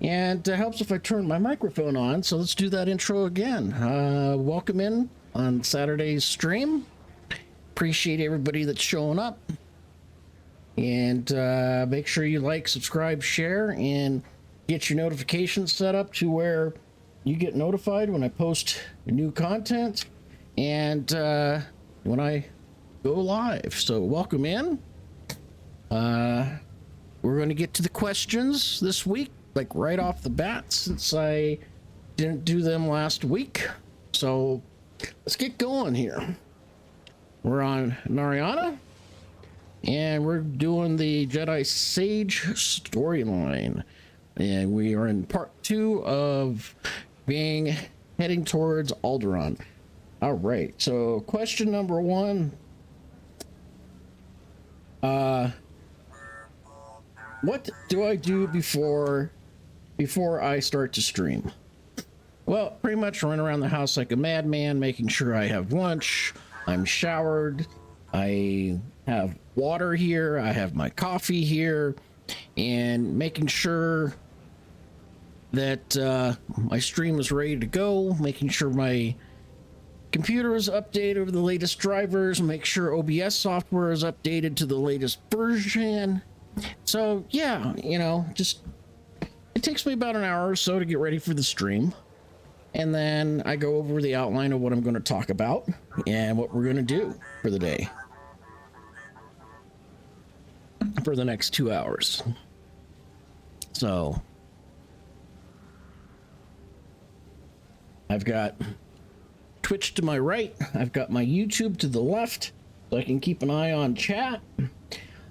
And it helps if I turn my microphone on. So let's do that intro again. Welcome in on Saturday's stream. Appreciate everybody that's showing up. And make sure you like, subscribe, share, and get your notifications set up to where you get notified when I post new content and when I go live. So welcome in. We're going to get to the questions this week, like right off the bat, since I didn't do them last week. So let's get going here. We're on Narayana, and we're doing the Jedi Sage storyline. And we are in part 2 of heading towards Alderaan. All right, so question number 1. What do I do before I start to stream? Well, pretty much run around the house like a madman, making sure I have lunch, I'm showered, I have water here, I have my coffee here, and making sure that my stream is ready to go, making sure my computer is updated with the latest drivers, make sure OBS software is updated to the latest version. So yeah, just it takes me about an hour or so to get ready for the stream, and then I go over the outline of what I'm going to talk about and what we're going to do for the day for the next 2 hours. So I've got Twitch to my right, I've got my YouTube to the left, so I can keep an eye on chat.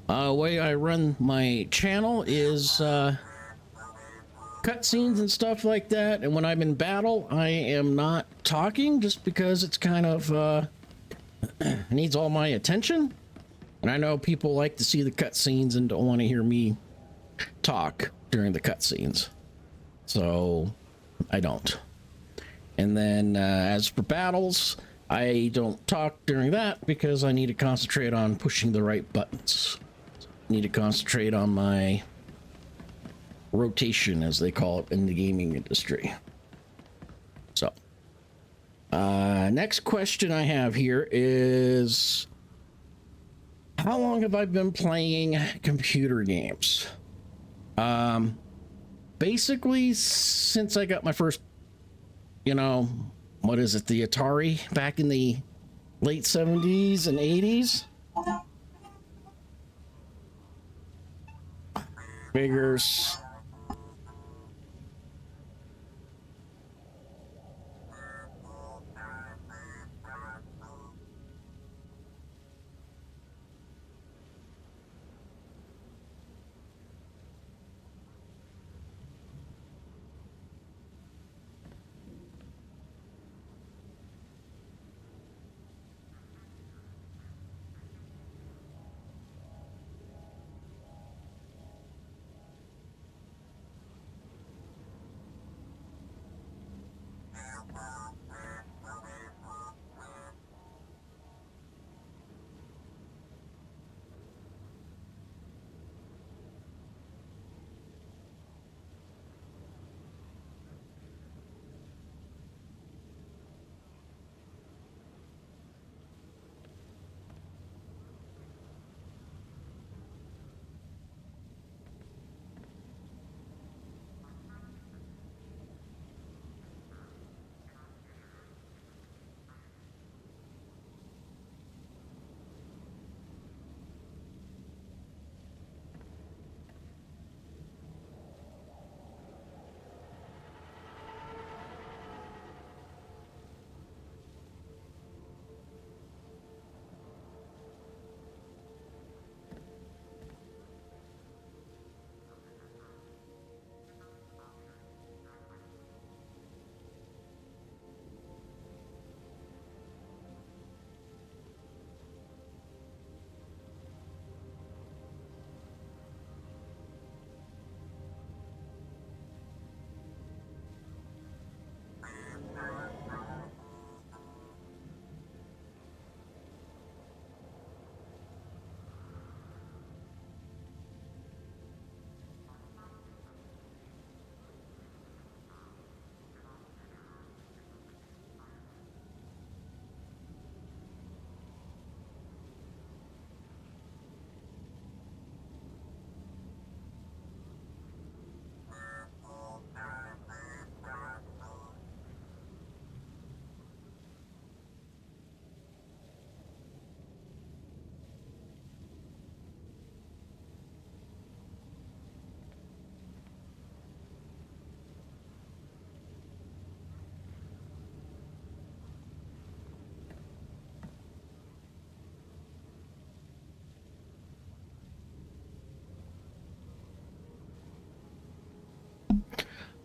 Way I run my channel is cutscenes and stuff like that, and when I'm in battle I am not talking just because it's kind of needs all my attention, and I know people like to see the cutscenes and don't want to hear me talk during the cutscenes, so I don't. And then as for battles, I don't talk during that because I need to concentrate on pushing the right buttons. Need to concentrate on my rotation, as they call it in the gaming industry. So next question I have here is, how long have I been playing computer games? Basically since I got my first, what is it, the Atari back in the late 70s and 80s. Figures.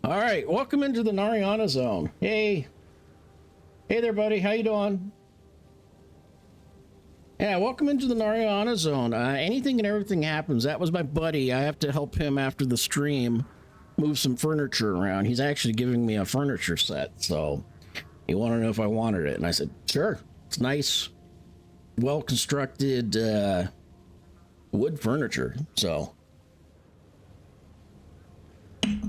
All right, welcome into the Nariana zone. Hey there, buddy. How you doing? Yeah, welcome into the Nariana zone. Anything and everything happens. That was my buddy. I have to help him after the stream move some furniture around. He's actually giving me a furniture set, so he wanted to know if I wanted it, and I said, sure. It's nice, well-constructed wood furniture, so.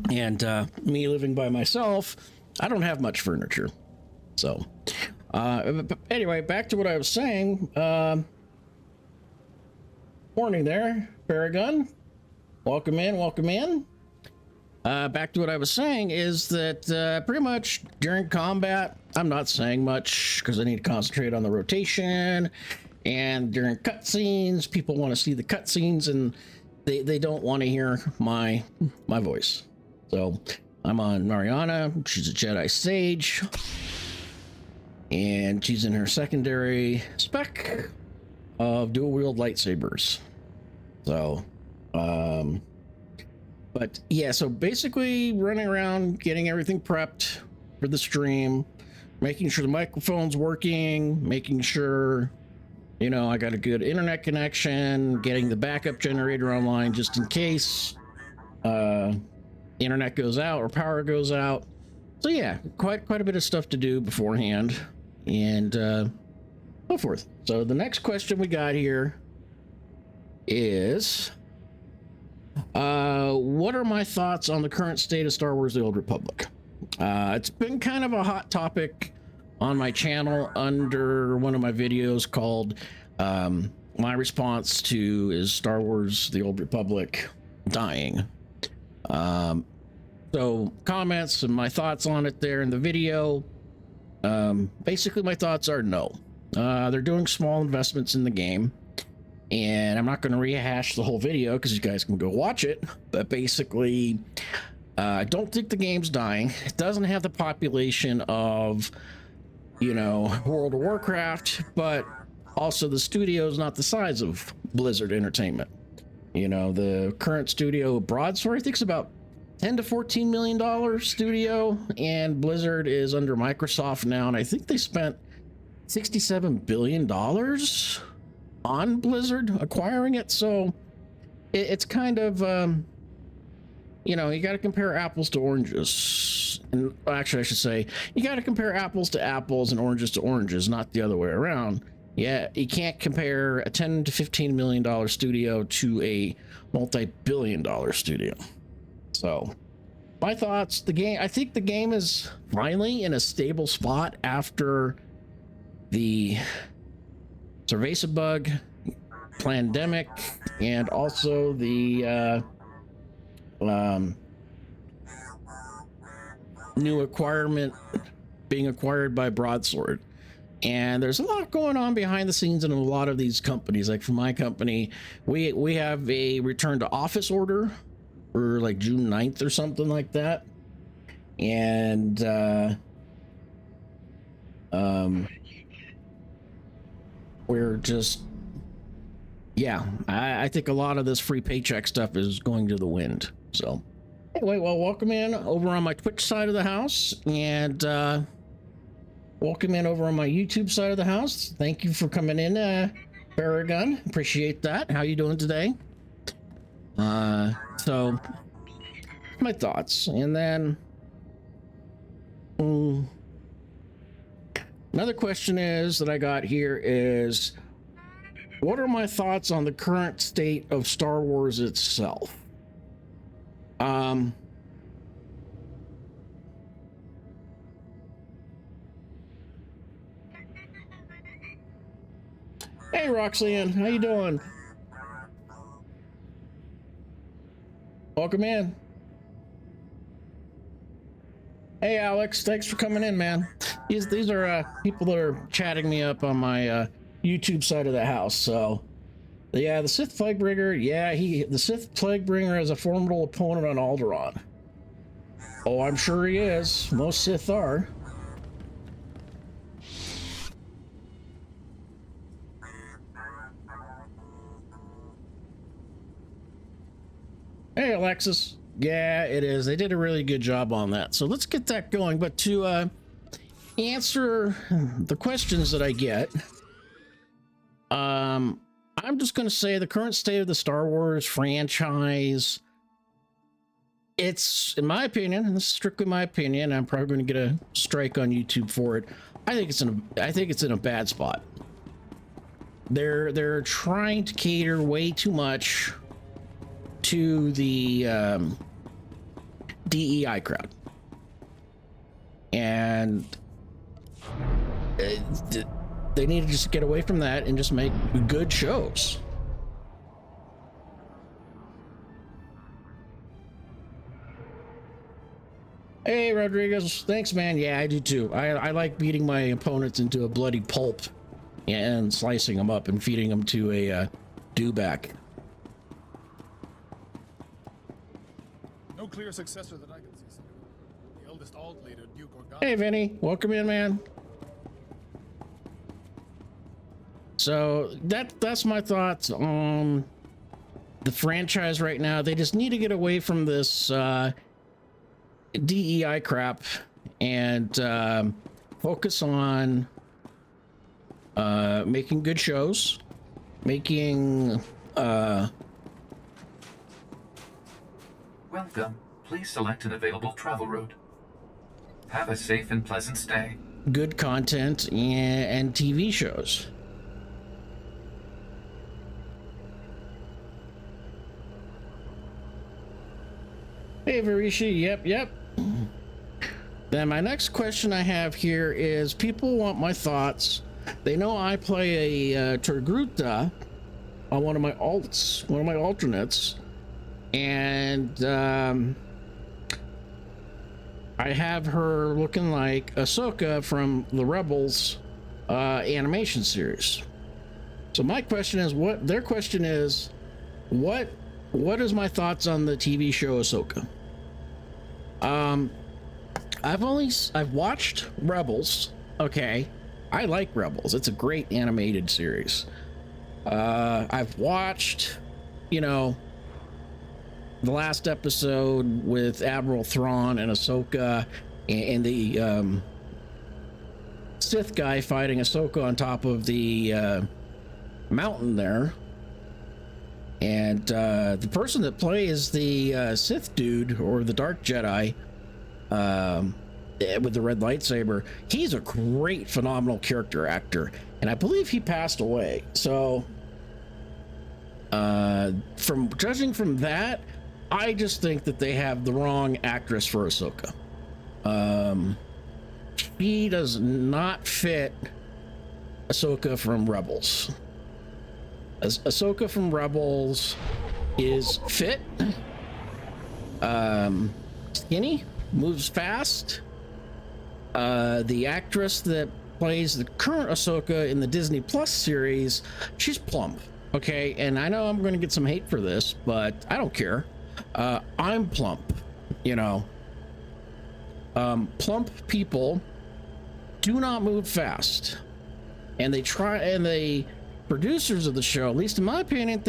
And me living by myself, I don't have much furniture, so. But anyway, back to what I was saying. Morning there, Paragon. Welcome in, welcome in. Back to what I was saying is that pretty much during combat, I'm not saying much because I need to concentrate on the rotation. And during cutscenes, people want to see the cutscenes and they don't want to hear my voice. So I'm on Mariana. She's a Jedi Sage. And she's in her secondary spec of dual wield lightsabers. So, but yeah, so basically running around, getting everything prepped for the stream, making sure the microphone's working, making sure, you know, I got a good internet connection, getting the backup generator online just in case internet goes out or power goes out. So yeah, quite a bit of stuff to do beforehand. And so forth. So the next question we got here is, what are my thoughts on the current state of Star Wars: The Old Republic? It's been kind of a hot topic on my channel under one of my videos called my response to is Star Wars: The Old Republic dying? So comments and my thoughts on it there in the video. Basically my thoughts are no. They're doing small investments in the game, and I'm not going to rehash the whole video because you guys can go watch it, but basically I don't think the game's dying. It doesn't have the population of, you know, World of Warcraft, but also the studio is not the size of Blizzard Entertainment. You know, the current studio, Broadsword, I think it's about $10 to $14 million studio, and Blizzard is under Microsoft now, and I think they spent $67 billion on Blizzard acquiring it. So it's kind of, you know, you got to compare apples to oranges. And actually, I should say, you got to compare apples to apples and oranges to oranges, not the other way around. Yeah, you can't compare a $10 to $15 million studio to a multi-billion-dollar studio. So my thoughts, the game, I think the game is finally in a stable spot after the Cerveza bug, pandemic, and also the new acquirement being acquired by Broadsword. And there's a lot going on behind the scenes in a lot of these companies. Like for my company, we have a return to office order for like June 9th or something like that. And we're just, yeah, I think a lot of this free paycheck stuff is going to the wind. So anyway, well, welcome in over on my Twitch side of the house, and welcome in over on my YouTube side of the house. Thank you for coming in, Paragon. Appreciate that. How you doing today? So my thoughts, and then another question is that I got here is, what are my thoughts on the current state of Star Wars itself? Hey Roxanne, how you doing? Welcome in. Hey Alex, thanks for coming in, man. These are people that are chatting me up on my YouTube side of the house. So yeah, the Sith Plague Bringer, yeah, the Sith Plague Bringer is a formidable opponent on Alderaan. Oh, I'm sure he is. Most Sith are. Hey Alexis, Yeah, it is. They did a really good job on that. So let's get that going. But to answer the questions that I get, I'm just going to say the current state of the Star Wars franchise, it's, in my opinion, and this is strictly my opinion, I'm probably going to get a strike on YouTube for it. I think it's in a bad spot. They're trying to cater way too much to the DEI crowd, and they need to just get away from that and just make good shows. Hey, Rodriguez, thanks, man. Yeah, I do too. I like beating my opponents into a bloody pulp and slicing them up and feeding them to a dewback. No clear successor that I can see. The eldest alt leader, Duke Organa. Hey, Vinny, welcome in, man. So that's my thoughts on the franchise right now. They just need to get away from this DEI crap and focus on making good shows, making Welcome. Please select an available travel route. Have a safe and pleasant stay. good content and TV shows. Hey, Varishi, yep. Then my next question I have here is, people want my thoughts. They know I play a Turgruta on one of my alternates, and I have her looking like Ahsoka from the Rebels animation series. So my question is, what is my thoughts on the TV show Ahsoka? I've watched Rebels. Okay, I like Rebels. It's a great animated series. I've watched, the last episode with Admiral Thrawn and Ahsoka and the Sith guy fighting Ahsoka on top of the mountain there. And the person that plays the Sith dude, or the Dark Jedi, with the red lightsaber, he's a great, phenomenal character actor, and I believe he passed away. So from judging from that, I just think that they have the wrong actress for Ahsoka. She does not fit Ahsoka from Rebels. Ahsoka from Rebels is fit, skinny, moves fast. The actress that plays the current Ahsoka in the Disney Plus series, she's plump. Okay, and I know I'm going to get some hate for this, but I don't care. I'm plump, plump people do not move fast, and the producers of the show, at least in my opinion,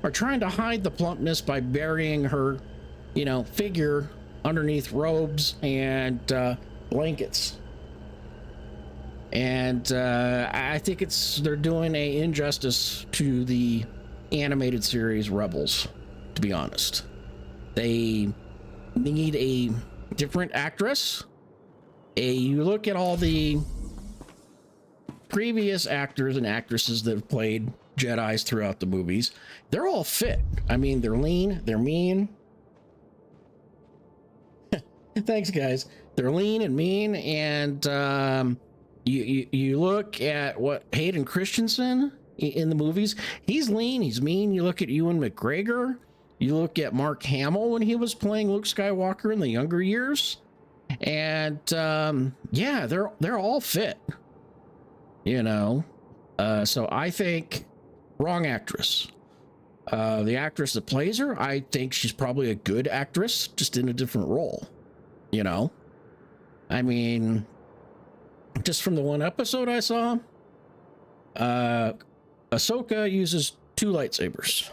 are trying to hide the plumpness by burying her, figure underneath robes and blankets. And I think they're doing an injustice to the animated series Rebels, to be honest. They need a different actress. You look at all the previous actors and actresses that have played Jedis throughout the movies, they're all fit. I mean, they're lean, they're mean. Thanks, guys. They're lean and mean, and you look at what Hayden Christensen in the movies, he's lean, he's mean. You look at Ewan McGregor, you look at Mark Hamill when he was playing Luke Skywalker in the younger years, and yeah, they're all fit. So I think wrong actress. The actress that plays her, I think she's probably a good actress, just in a different role. I mean, just from the one episode I saw, Ahsoka uses 2 lightsabers.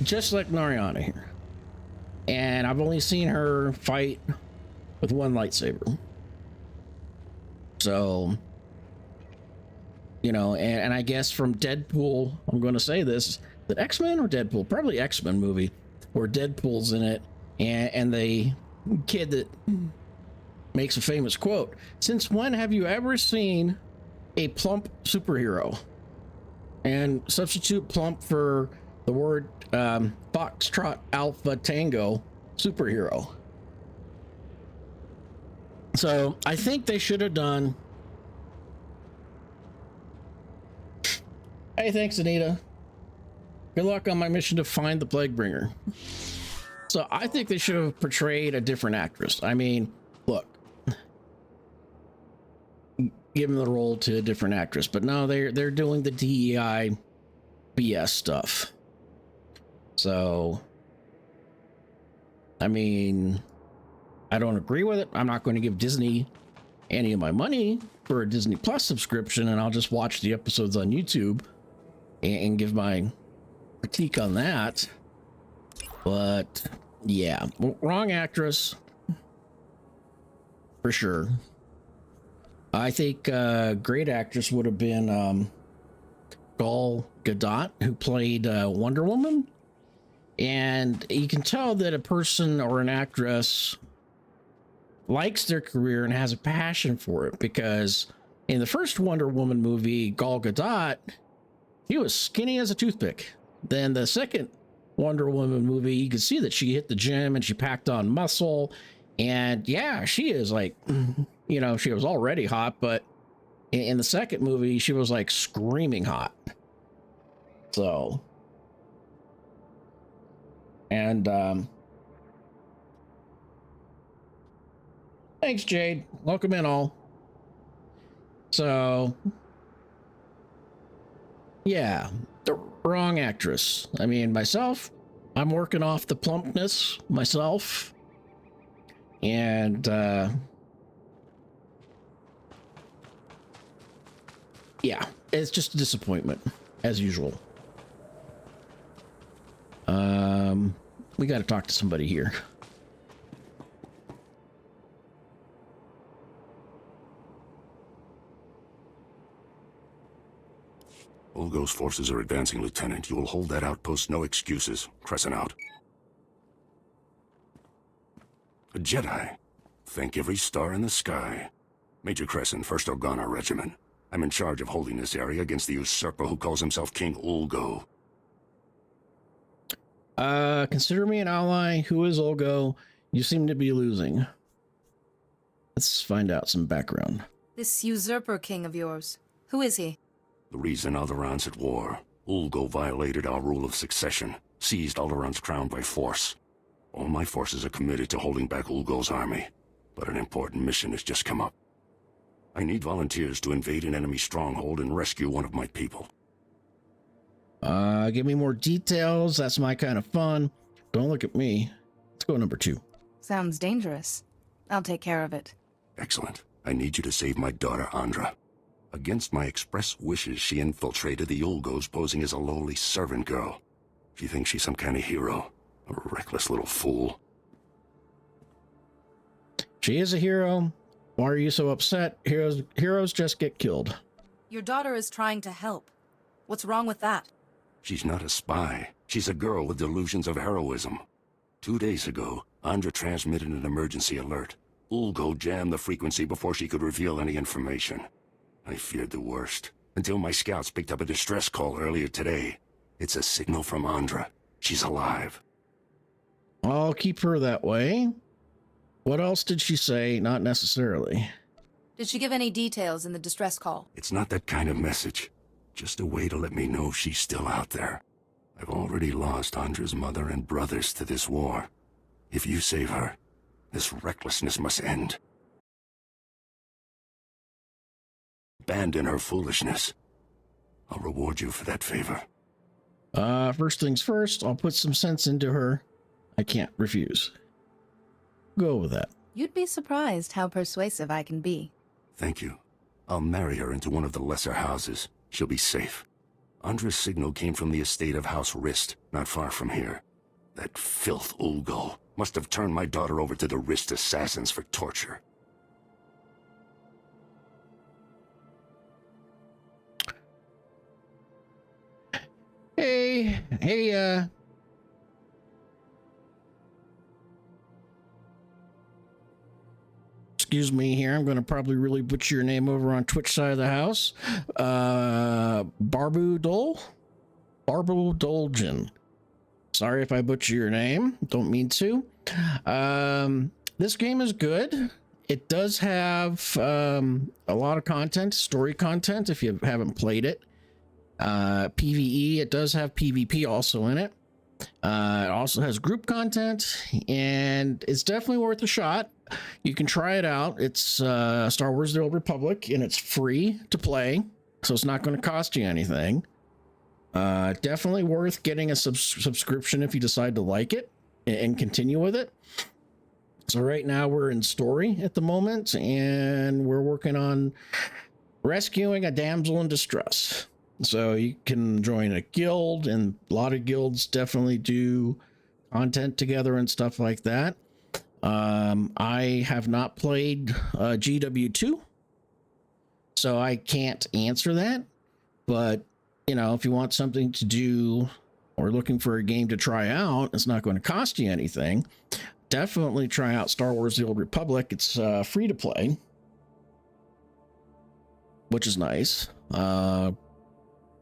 just like Nariana here. And I've only seen her fight with one lightsaber. So, you know, and I guess from Deadpool, I'm going to say this, that X-Men or Deadpool, probably X-Men movie, where Deadpool's in it, and the kid that makes a famous quote, "Since when have you ever seen a plump superhero?" And substitute plump for the word Foxtrot Alpha Tango superhero. So I think they should have done. Hey, thanks, Anita. Good luck on my mission to find the Plague Bringer. So I think they should have portrayed a different actress. I mean, look, give them the role to a different actress, but no, they're doing the DEI BS stuff. So, I mean, I don't agree with it. I'm not going to give Disney any of my money for a Disney Plus subscription, and I'll just watch the episodes on YouTube and give my critique on that. But yeah, wrong actress for sure. I think great actress would have been Gal Gadot, who played Wonder Woman. And you can tell that a person or an actress likes their career and has a passion for it, because in the first Wonder Woman movie, Gal Gadot, she was skinny as a toothpick. Then the second Wonder Woman movie, you could see that she hit the gym and she packed on muscle. And yeah, she is like, you know, she was already hot, but in the second movie, she was like screaming hot. So, and thanks, Jade. Welcome in all. So, yeah, the wrong actress. I mean, myself, I'm working off the plumpness myself. And, yeah, it's just a disappointment, as usual. We got to talk to somebody here. Ulgo's forces are advancing, Lieutenant. You will hold that outpost, no excuses. Crescent out. A Jedi. Thank every star in the sky. Major Crescent, 1st Organa Regiment. I'm in charge of holding this area against the usurper who calls himself King Ulgo. Consider me an ally. Who is Ulgo? You seem to be losing. Let's find out some background. This usurper king of yours, who is he? The reason Alderaan's at war. Ulgo violated our rule of succession, seized Alderaan's crown by force. All my forces are committed to holding back Ulgo's army, but an important mission has just come up. I need volunteers to invade an enemy stronghold and rescue one of my people. Give me more details. That's my kind of fun. Don't look at me. Let's go number 2. Sounds dangerous. I'll take care of it. Excellent. I need you to save my daughter, Andra. Against my express wishes, she infiltrated the Ulgos posing as a lowly servant girl. She thinks she's some kind of hero. A reckless little fool. She is a hero. Why are you so upset? Heroes just get killed. Your daughter is trying to help. What's wrong with that? She's not a spy. She's a girl with delusions of heroism. 2 days ago, Andra transmitted an emergency alert. Ulgo jammed the frequency before she could reveal any information. I feared the worst, until my scouts picked up a distress call earlier today. It's a signal from Andra. She's alive. I'll keep her that way. What else did she say? Not necessarily. Did she give any details in the distress call? It's not that kind of message. Just a way to let me know she's still out there. I've already lost Andra's mother and brothers to this war. If you save her, this recklessness must end. Abandon her foolishness. I'll reward you for that favor. First things first, I'll put some sense into her. I can't refuse. Go with that. You'd be surprised how persuasive I can be. Thank you. I'll marry her into one of the lesser houses. She'll be safe. Andra's signal came from the estate of House Rist, not far from here. That filth Ulgo must have turned my daughter over to the Rist assassins for torture. Hey, excuse me here. I'm going to probably really butcher your name over on Twitch side of the house. Barbudolgen. Sorry if I butcher your name. Don't mean to. This game is good. It does have a lot of content, story content, if you haven't played it. PvE, it does have PvP also in it. It also has group content, and it's definitely worth a shot. You can try it out. It's Star Wars The Old Republic, and it's free to play, so it's not going to cost you anything. Definitely worth getting a subscription if you decide to like it and continue with it. So right now we're in story at the moment, and we're working on rescuing a damsel in distress. So you can join a guild, and a lot of guilds definitely do content together and stuff like that. I have not played GW2, so I can't answer that. But, you know, if you want something to do or looking for a game to try out, it's not going to cost you anything. Definitely try out Star Wars The Old Republic. It's free to play, which is nice.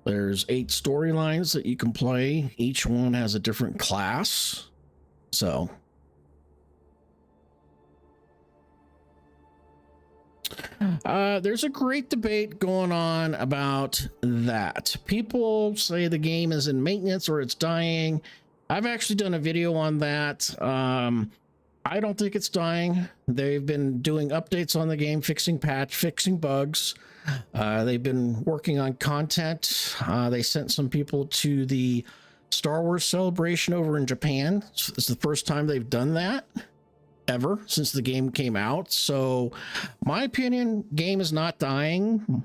There's 8 storylines that you can play. Each one has a different class. So there's a great debate going on about that. People say the game is in maintenance or it's dying. I've actually done a video on that. I don't think it's dying. They've been doing updates on the game, fixing bugs. They've been working on content. They sent some people to the Star Wars celebration over in Japan. It's the first time they've done that ever since the game came out. So my opinion, game is not dying.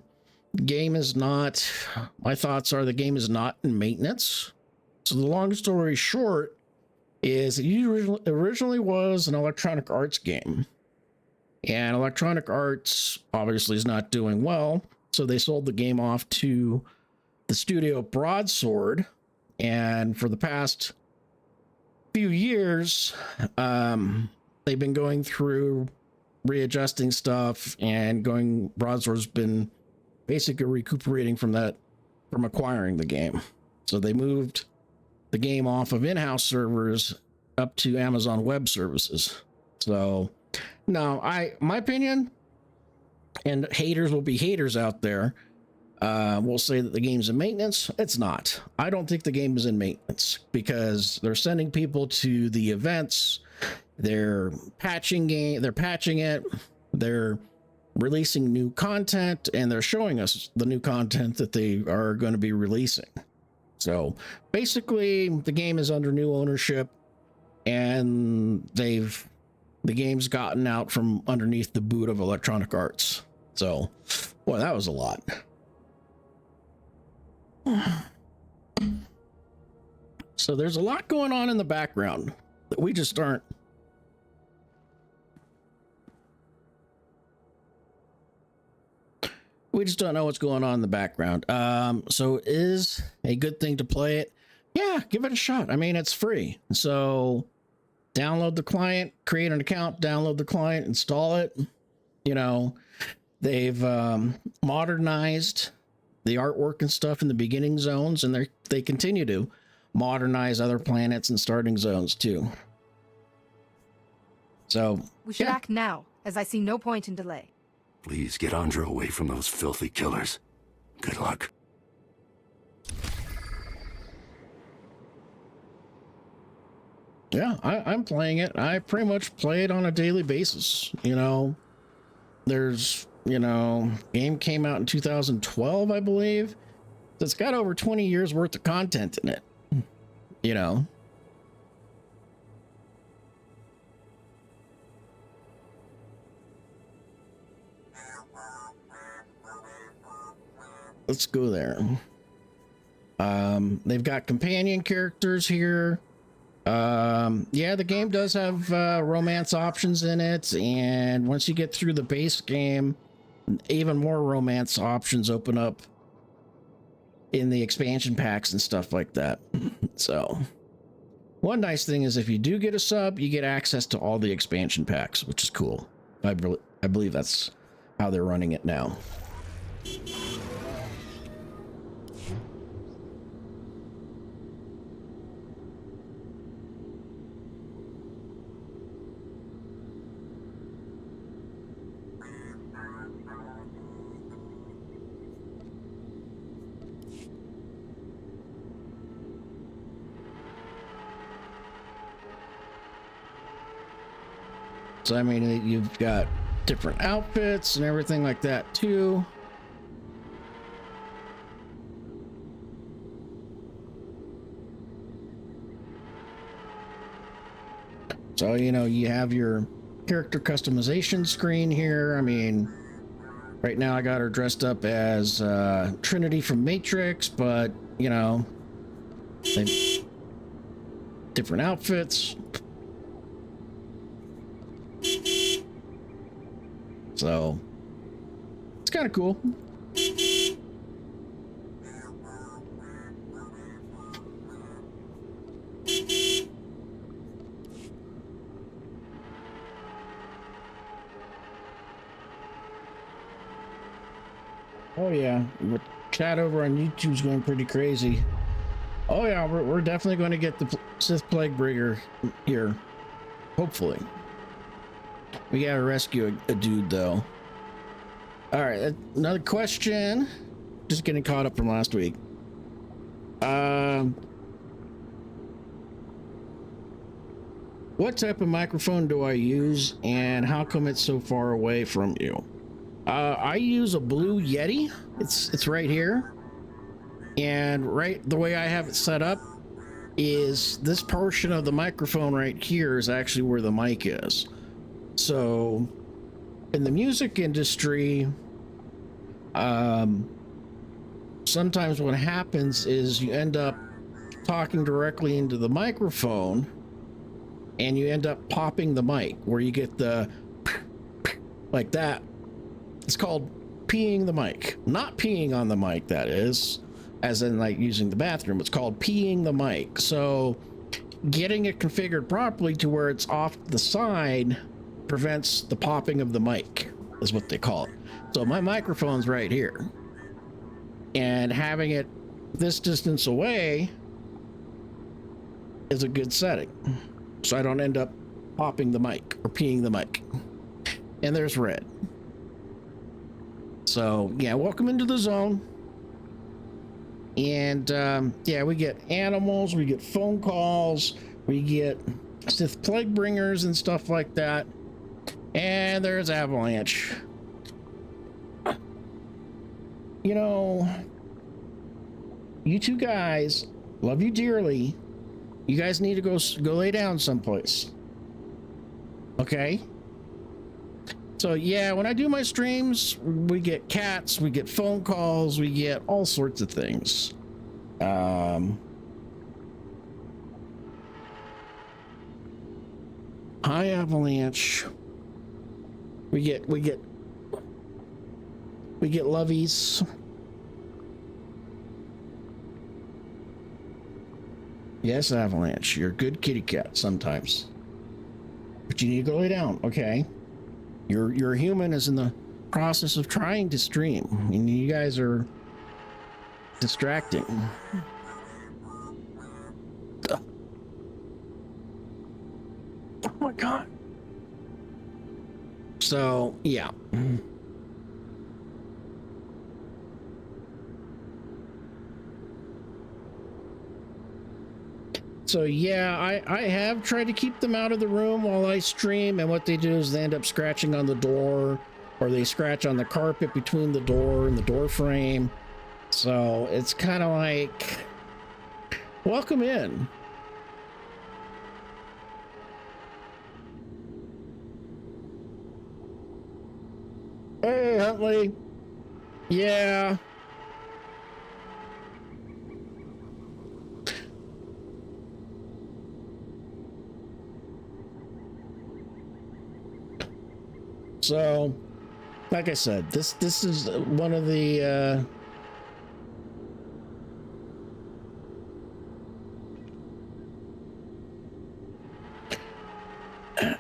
My thoughts are the game is not in maintenance. So the long story short is it originally was an Electronic Arts game. And Electronic Arts obviously is not doing well, so they sold the game off to the studio Broadsword. And for the past few years, they've been going through readjusting stuff, and Broadsword's been basically recuperating from acquiring the game. So they moved the game off of in-house servers up to Amazon Web Services. So no, my opinion, and haters will be haters out there, will say that the game's in maintenance. It's not. I don't think the game is in maintenance because they're sending people to the events. They're patching it. They're releasing new content, and they're showing us the new content that they are going to be releasing. So basically the game is under new ownership, and the game's gotten out from underneath the boot of Electronic Arts. So, boy, that was a lot. So there's a lot going on in the background that we just don't know what's going on in the background. So is a good thing to play it? Yeah, give it a shot. I mean, it's free. So download the client, create an account, download the client, install it. You know, they've modernized the artwork and stuff in the beginning zones, and they continue to modernize other planets and starting zones too. So We should act now, as I see no point in delay. Please get Andra away from those filthy killers. Good luck. Yeah, I'm playing it. I pretty much play it on a daily basis. You know, game came out in 2012, I believe. So it's got over 20 years worth of content in it. You know. Let's go there. They've got companion characters here. Yeah, the game does have romance options in it, and once you get through the base game, even more romance options open up in the expansion packs and stuff like that. So one nice thing is if you do get a sub, you get access to all the expansion packs, which is cool. I believe that's how they're running it now. So, I mean, you've got different outfits and everything like that, too. So, you know, you have your character customization screen here. I mean, right now I got her dressed up as Trinity from Matrix, but, you know, different outfits. So it's kind of cool. Oh yeah, chat over on YouTube's going pretty crazy. Oh yeah, we're definitely going to get the Sith Plague Bringer here, hopefully. We gotta rescue a dude though. All right, another question. Just getting caught up from last week. What type of microphone do I use, and how come it's so far away from you? I use a Blue Yeti. It's right here, and right the way I have it set up is this portion of the microphone right here is actually where the mic is. So in the music industry, sometimes what happens is you end up talking directly into the microphone and you end up popping the mic where you get the like that. It's called peeing the mic, not peeing on the mic, that is, as in like using the bathroom. It's called peeing the mic. So getting it configured properly to where it's off the side prevents the popping of the mic, is what they call it. So my microphone's right here, and having it this distance away is a good setting, so I don't end up popping the mic or peeing the mic. And there's Red. So yeah, welcome into the zone. And yeah, we get animals, we get phone calls, we get Sith Plague Bringers and stuff like that. And there's Avalanche. You know, you two guys, love you dearly. You guys need to go lay down someplace. Okay? So yeah, when I do my streams, we get cats, we get phone calls, we get all sorts of things. Hi, Avalanche. We get lovies. Yes, Avalanche, you're a good kitty cat sometimes, but you need to go lay down. Okay, your human is in the process of trying to stream, and you guys are distracting. Oh my god. So yeah. So yeah, I have tried to keep them out of the room while I stream, and what they do is they end up scratching on the door, or they scratch on the carpet between the door and the door frame. So it's kind of like, welcome in. Hey, Huntley. Yeah. So, like I said, this is one of the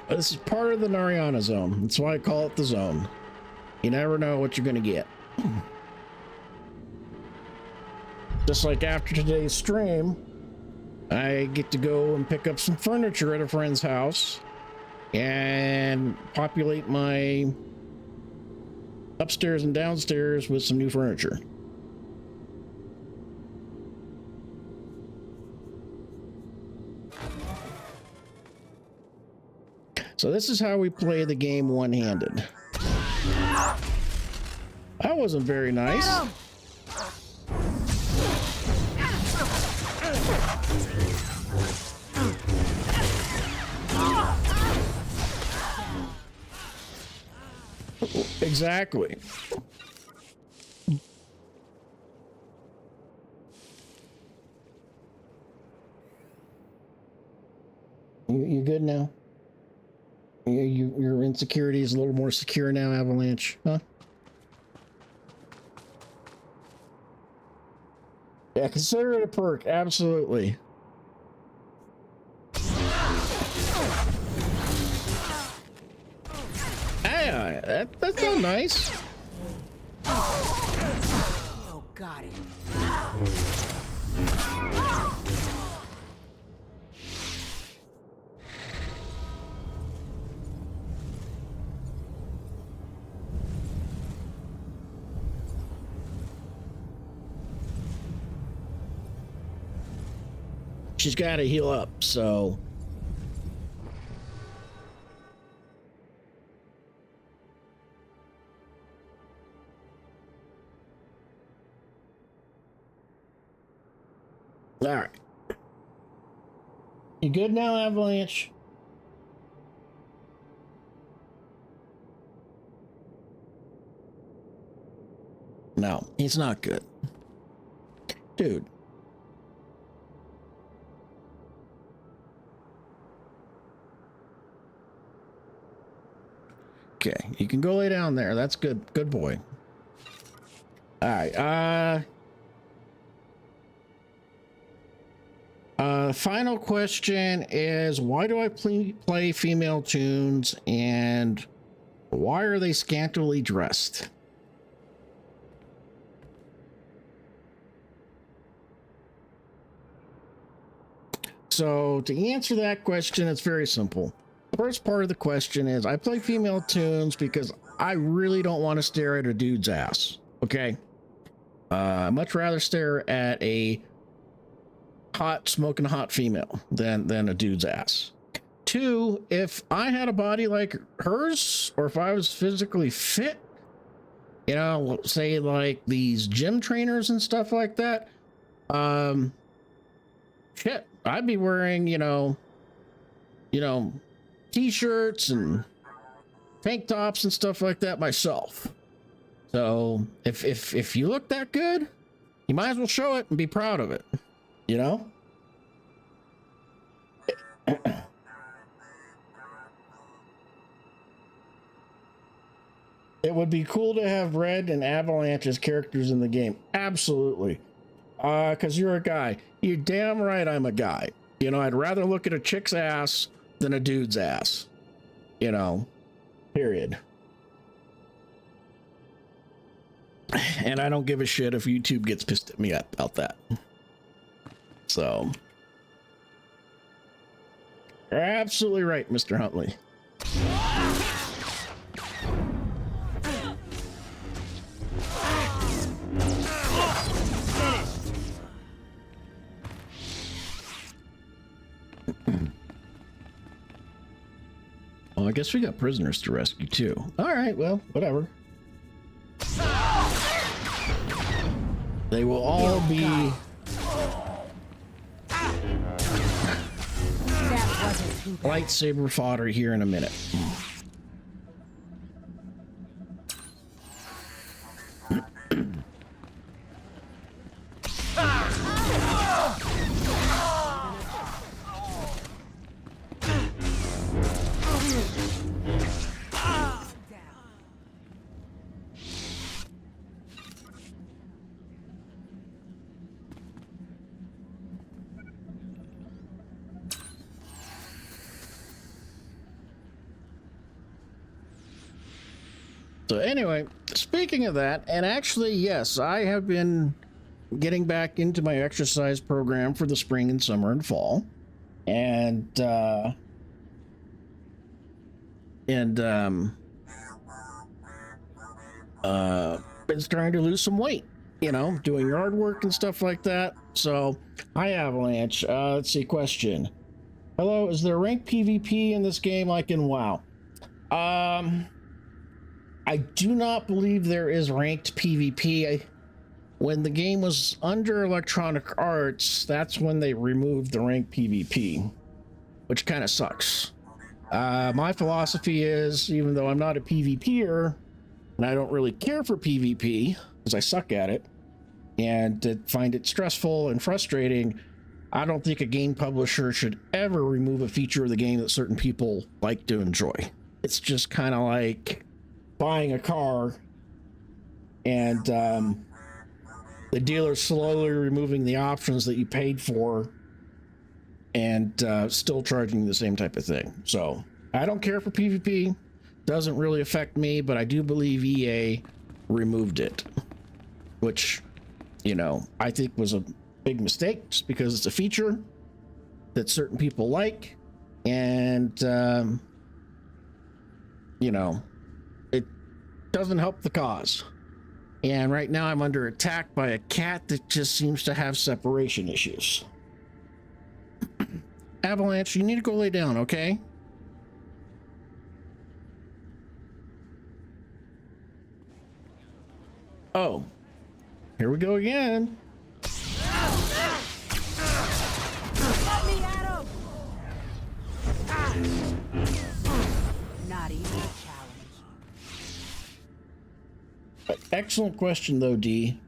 this is part of the Nariana zone. That's why I call it the zone. You never know what you're gonna get. Just like after today's stream, I get to go and pick up some furniture at a friend's house and populate my upstairs and downstairs with some new furniture. So this is how we play the game one-handed. That wasn't very nice. Exactly. You good now? Your insecurity is a little more secure now, Avalanche, huh? Yeah, consider it a perk, absolutely. Yeah, that's not nice. Oh, got it. She's got to heal up, so. All right. You good now, Avalanche? No, he's not good. Dude. Okay, you can go lay down there. That's good. Good boy. All right. Final question is, why do I play female tunes, and why are they scantily dressed? So to answer that question, it's very simple. First part of the question is, I play female tunes because I really don't want to stare at a dude's ass. Okay. I'd much rather stare at a smoking hot female than a dude's ass. Two, if I had a body like hers, or if I was physically fit, you know, say like these gym trainers and stuff like that, shit, I'd be wearing, you know, t-shirts and tank tops and stuff like that myself. So if you look that good, you might as well show it and be proud of it, you know? It would be cool to have Red and Avalanche as characters in the game. Absolutely. Because you're a guy. You're damn right I'm a guy. You know, I'd rather look at a chick's ass than a dude's ass. You know, period. And I don't give a shit if YouTube gets pissed at me about that. So, you're absolutely right, Mr. Huntley. Well, I guess we got prisoners to rescue too. All right, well, whatever. They will all be lightsaber fodder here in a minute. So anyway, speaking of that, and actually, yes, I have been getting back into my exercise program for the spring and summer and fall, and been starting to lose some weight, you know, doing yard work and stuff like that. So, hi Avalanche. Let's see, question. Hello, is there ranked PvP in this game like in WoW? I do not believe there is ranked PvP. When the game was under Electronic Arts, that's when they removed the ranked PvP, which kind of sucks. My philosophy is, even though I'm not a PvPer, and I don't really care for PvP, because I suck at it, and find it stressful and frustrating, I don't think a game publisher should ever remove a feature of the game that certain people like to enjoy. It's just kind of like buying a car and the dealer slowly removing the options that you paid for and still charging you the same type of thing. So I don't care for PvP. Doesn't really affect me, but I do believe EA removed it, which, you know, I think was a big mistake just because it's a feature that certain people like, and you know, it doesn't help the cause. And right now I'm under attack by a cat that just seems to have separation issues. Avalanche, you need to go lay down, okay? Oh, here we go again. Let me at him! Not even a challenge. Excellent question, though, D.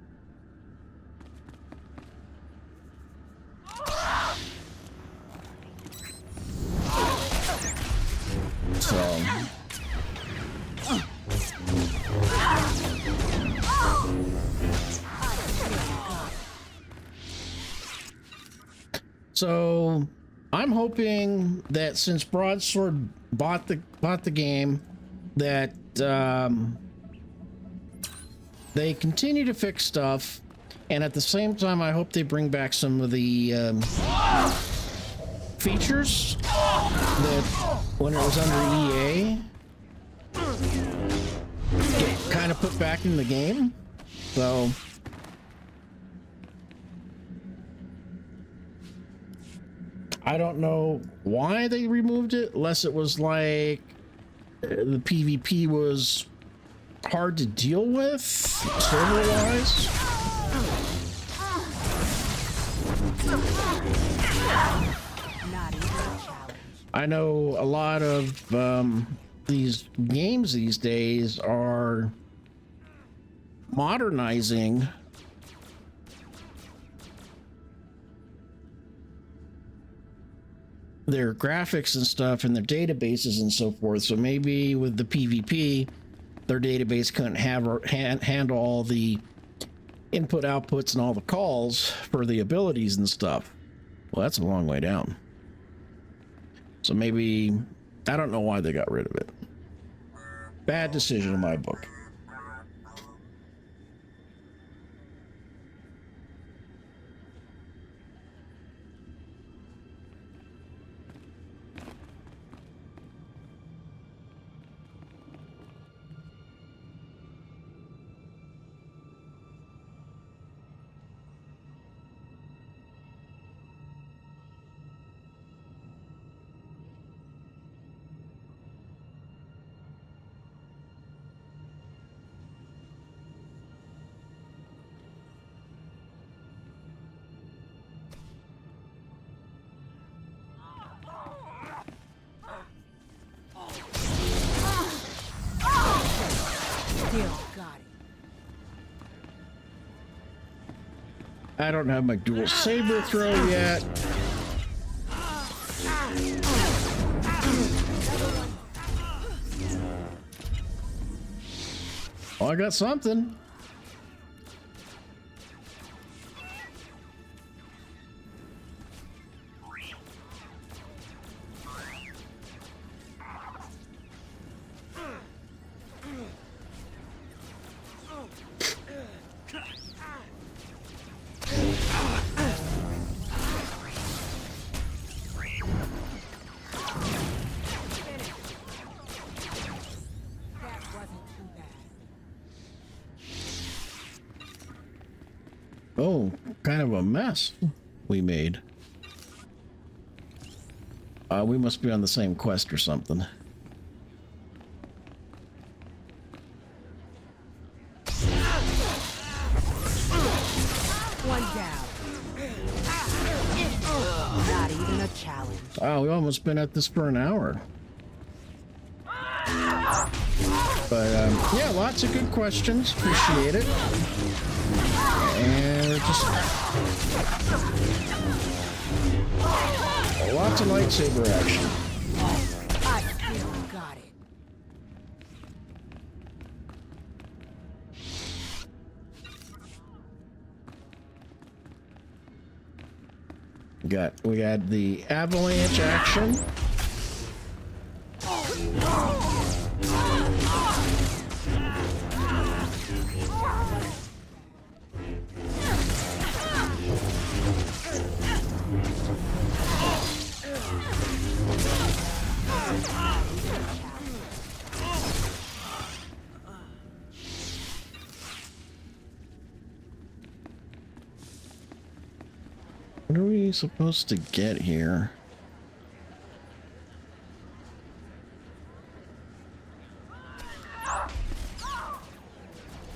So I'm hoping that since Broadsword bought the game, that they continue to fix stuff, and at the same time I hope they bring back some of the features that when it was under EA get kind of put back in the game. So I don't know why they removed it, unless it was like the PvP was hard to deal with server-wise. I know a lot of these games these days are modernizing their graphics and stuff and their databases and so forth. So maybe with the PvP, their database couldn't handle all the input outputs and all the calls for the abilities and stuff. Well, that's a long way down. So maybe, I don't know why they got rid of it. Bad decision in my book. I don't have my dual saber throw yet. Oh, I got something. Oh, kind of a mess we made. We must be on the same quest or something. One down. Not even a challenge. Oh, we almost been at this for an hour. But yeah, lots of good questions. Appreciate it. And just lots of lightsaber action. I still got it. We got the avalanche action. What are we supposed to get here?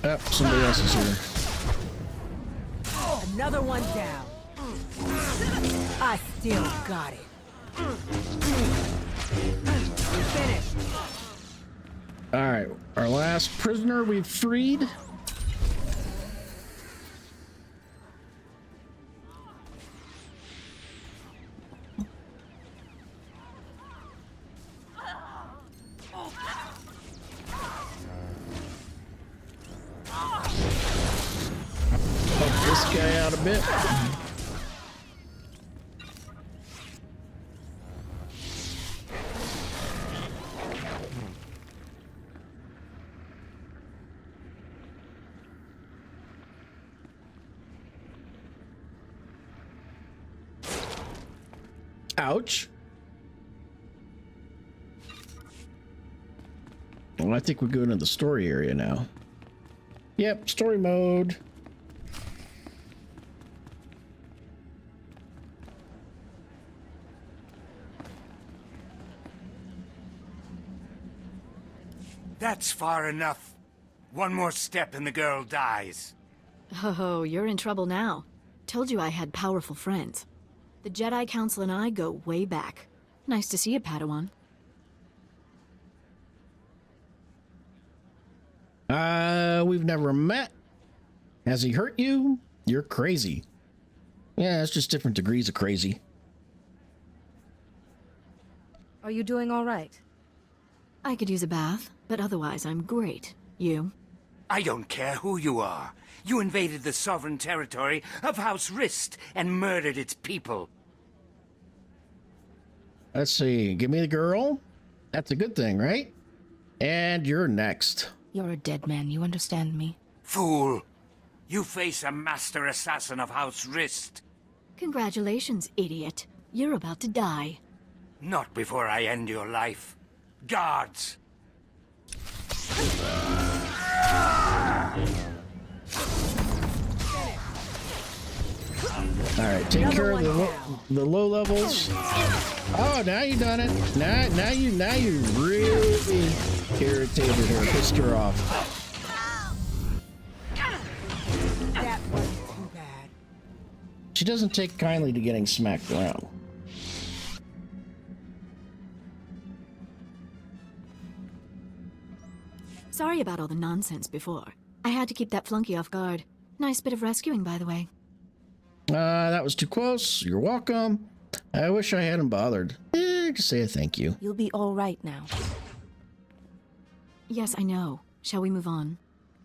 Oh, somebody else is here. Another one down. I still got it. Finished. All right, our last prisoner we've freed. Help this guy out a bit. Ouch. Well, I think we're going to the story area now. Yep, story mode. That's far enough. One more step and the girl dies. Oh, you're in trouble now. Told you I had powerful friends. The Jedi Council and I go way back. Nice to see you, Padawan. We've never met. Has he hurt you? You're crazy. Yeah, it's just different degrees of crazy. Are you doing all right? I could use a bath, but otherwise I'm great. You? I don't care who you are. You invaded the sovereign territory of House Rist and murdered its people. Let's see. Give me the girl. That's a good thing, right? And you're next. You're a dead man, you understand me? Fool! You face a master assassin of House Rist. Congratulations, idiot. You're about to die. Not before I end your life. Guards! All right, take care of the low levels. Oh, now you done it. Now you really irritated her, pissed her off. That wasn't too bad. She doesn't take kindly to getting smacked around. Sorry about all the nonsense before. I had to keep that flunky off guard. Nice bit of rescuing, by the way. That was too close. You're welcome. I wish I hadn't bothered. Just say a thank you. You'll be all right now. Yes, I know. Shall we move on?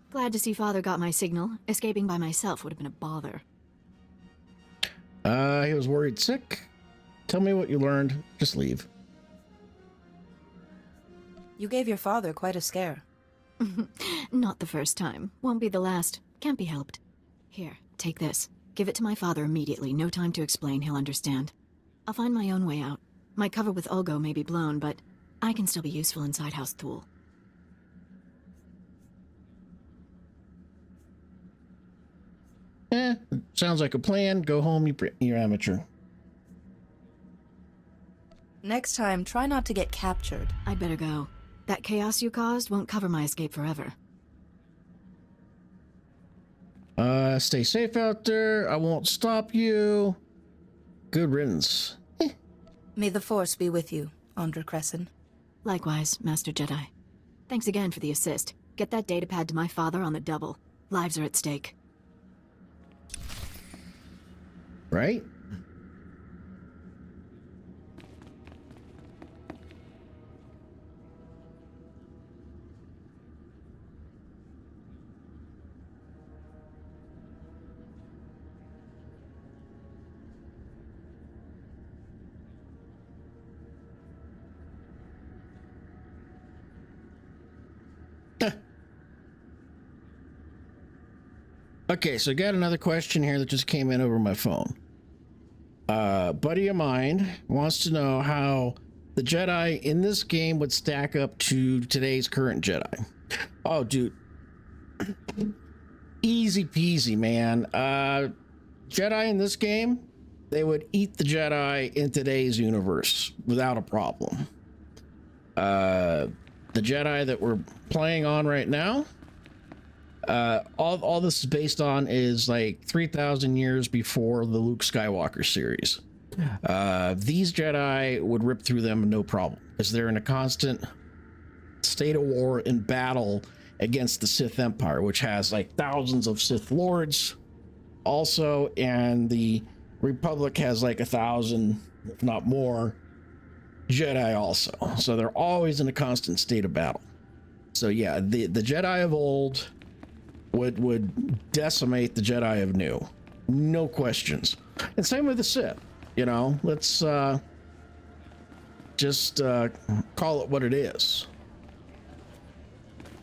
Glad to see Father got my signal. Escaping by myself would have been a bother. He was worried sick. Tell me what you learned. Just leave. You gave your father quite a scare. Not the first time. Won't be the last. Can't be helped. Here, take this. Give it to my father immediately. No time to explain. He'll understand. I'll find my own way out. My cover with Ulgo may be blown, but I can still be useful inside House Thule. Sounds like a plan. Go home, you amateur. Next time, try not to get captured. I'd better go. That chaos you caused won't cover my escape forever. Stay safe out there. I won't stop you. Good riddance. May the Force be with you, Andre Crescent. Likewise, Master Jedi. Thanks again for the assist. Get that datapad to my father on the double. Lives are at stake. Right? Okay, so I got another question here that just came in over my phone. Buddy of mine wants to know how the Jedi in this game would stack up to today's current Jedi. Oh, dude. Easy peasy, man. Jedi in this game, they would eat the Jedi in today's universe without a problem. The Jedi that we're playing on right now, all this is based on is like 3,000 years before the Luke Skywalker series. These Jedi would rip through them no problem because they're in a constant state of war and battle against the Sith Empire, which has like thousands of Sith Lords also, and the Republic has like 1,000, if not more, Jedi also. So they're always in a constant state of battle. So yeah, the Jedi of old would decimate the Jedi of new, no questions. And same with the Sith. You know, let's just call it what it is.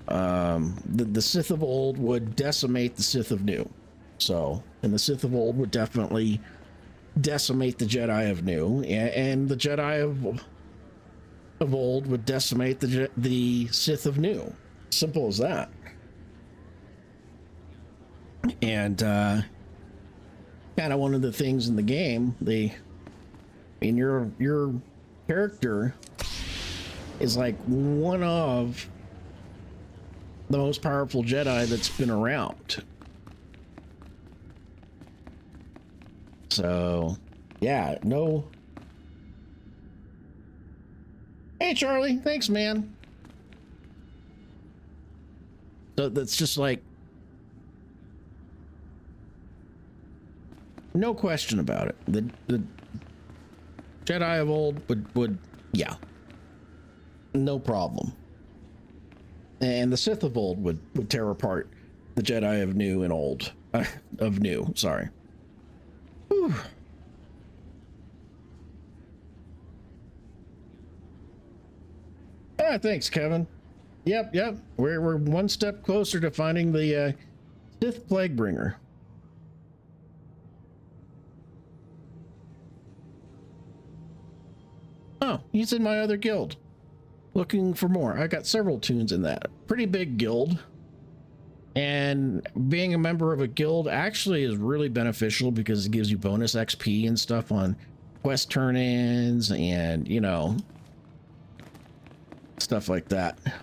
The Sith of old would decimate the Sith of new. So, and the Sith of old would definitely decimate the Jedi of new, and the Jedi of old would decimate the Sith of new. Simple as that. And kind of one of the things in the game, your character is like one of the most powerful Jedi that's been around. So, yeah, no. Hey, Charlie, thanks, man. So that's just like, no question about it. The Jedi of old would, yeah, no problem. And the Sith of old would tear apart the Jedi of new and old. Of new, sorry. Whew. Ah, thanks, Kevin. Yep. We're one step closer to finding the Sith Plague Bringer. Oh, he's in my other guild. Looking for more. I got several tunes in that. Pretty big guild. And being a member of a guild actually is really beneficial because it gives you bonus XP and stuff on quest turn-ins and, you know, stuff like that. Here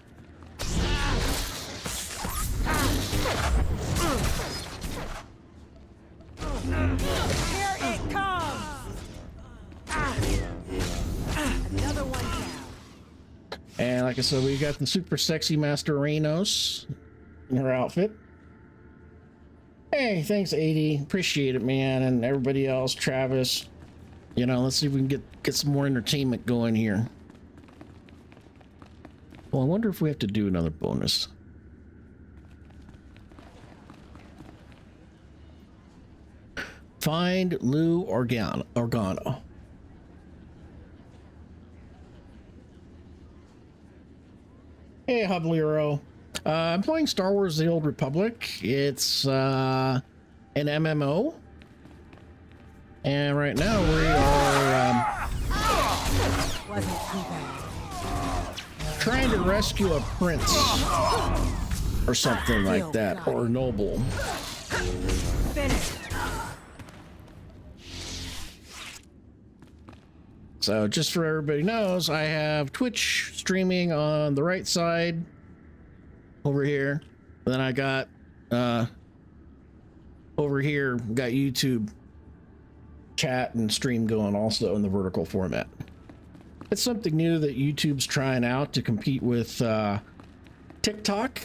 it comes! Another one down. And like I said, we got the super sexy Master Reynos in her outfit. Hey, thanks, 80. Appreciate it, man. And everybody else, Travis. You know, let's see if we can get some more entertainment going here. Well, I wonder if we have to do another bonus. Find Lou Organo. Hey, Hublero. I'm playing Star Wars The Old Republic. It's an MMO. And right now we are Wasn't too bad. trying to rescue a prince. Or something like that. Or noble. Finished. So just for everybody knows, I have Twitch streaming on the right side over here. And then I got over here, got YouTube chat and stream going also in the vertical format. It's something new that YouTube's trying out to compete with TikTok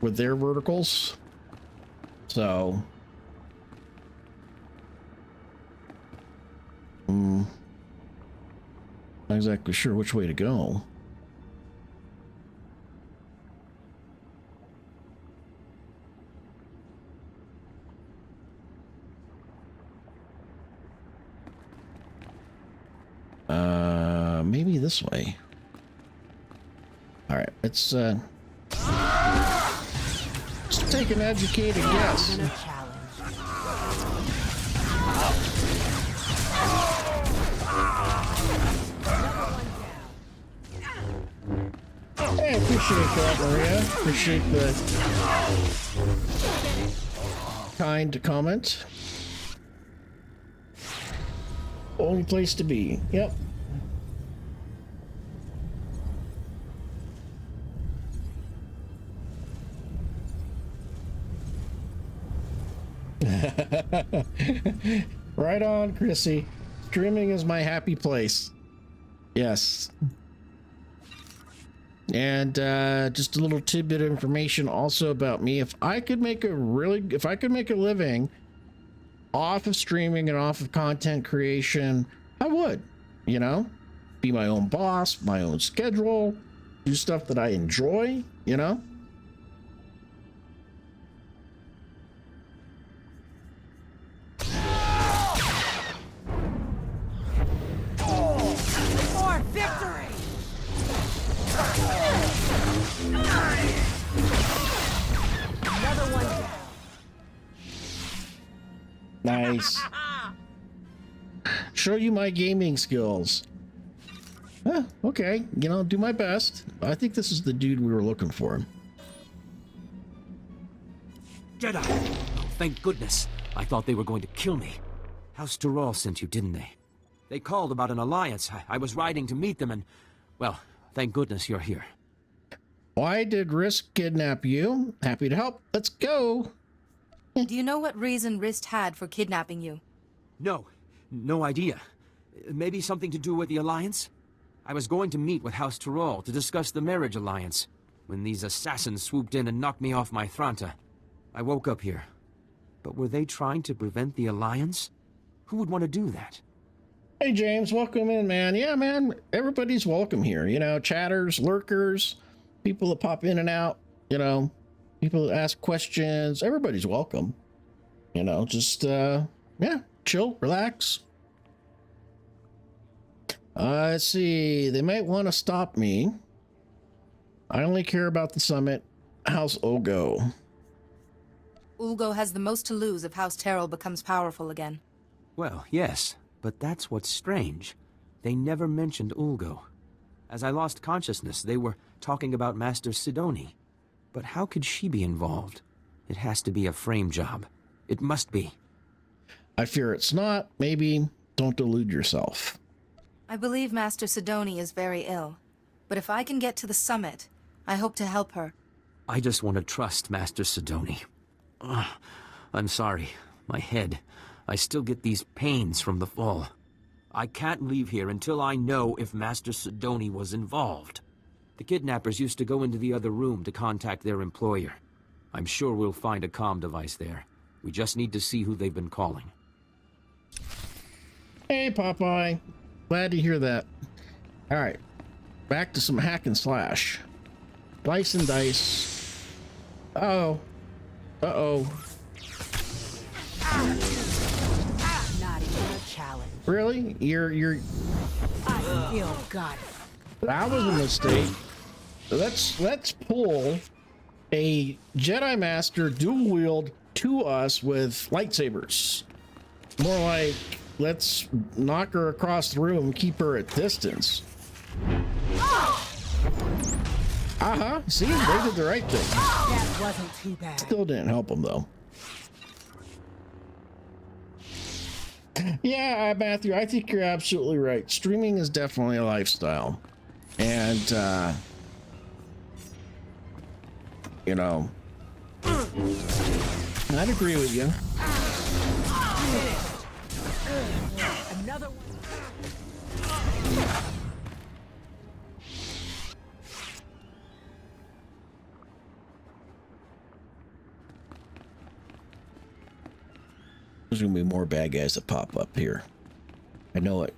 with their verticals. So not exactly sure which way to go. Maybe this way. All right, let's take an educated guess. Hey, appreciate that, Maria. Appreciate the kind comment. Only place to be. Yep. Right on, Chrissy. Streaming is my happy place. Yes. And just a little tidbit of information also about me. If I could make a living off of streaming and off of content creation, I would, you know, be my own boss, my own schedule, do stuff that I enjoy, you know. For victory! Another one down. Nice. Show you my gaming skills. Okay, you know, do my best. I think this is the dude we were looking for. Jedi! Oh, thank goodness. I thought they were going to kill me. House Tyrell sent you, didn't they? They called about an alliance. I was riding to meet them and, well, thank goodness you're here. Why did Risk kidnap you? Happy to help. Let's go. Do you know what reason Rist had for kidnapping you? No idea. Maybe something to do with the alliance? I was going to meet with House Tyrell to discuss the marriage alliance when these assassins swooped in and knocked me off my Thranta. I woke up here. But were they trying to prevent the alliance? Who would want to do that? Hey, James, welcome in, man. Yeah, man, everybody's welcome here. You know, chatters, lurkers, people that pop in and out, you know, people that ask questions. Everybody's welcome. You know, just, yeah, chill, relax. Let's see. They might want to stop me. I only care about the summit. House Ulgo. Ulgo has the most to lose if House Tyrell becomes powerful again. Well, yes, but that's what's strange. They never mentioned Ulgo. As I lost consciousness, they were talking about Master Sidoni. But how could she be involved? It has to be a frame job. It must be. I fear it's not. Maybe. Don't delude yourself. I believe Master Sidoni is very ill. But if I can get to the summit, I hope to help her. I just want to trust Master Sidoni. I'm sorry. My head. I still get these pains from the fall. I can't leave here until I know if Master Sidoni was involved. The kidnappers used to go into the other room to contact their employer. I'm sure we'll find a comm device there. We just need to see who they've been calling. Hey, Popeye. Glad to hear that. All right. Back to some hack and slash. Slice and dice. Uh-oh. Uh-oh. Not even a challenge. Really? You're... I still got it. That was a mistake. Let's pull a Jedi Master dual wield to us with lightsabers. More like, let's knock her across the room, keep her at distance. Uh-huh. See, they did the right thing. That wasn't too bad. Still didn't help them, though. Yeah, Matthew, I think you're absolutely right. Streaming is definitely a lifestyle. And, you know, I'd agree with you. Another one. There's gonna be more bad guys that pop up here. I know it.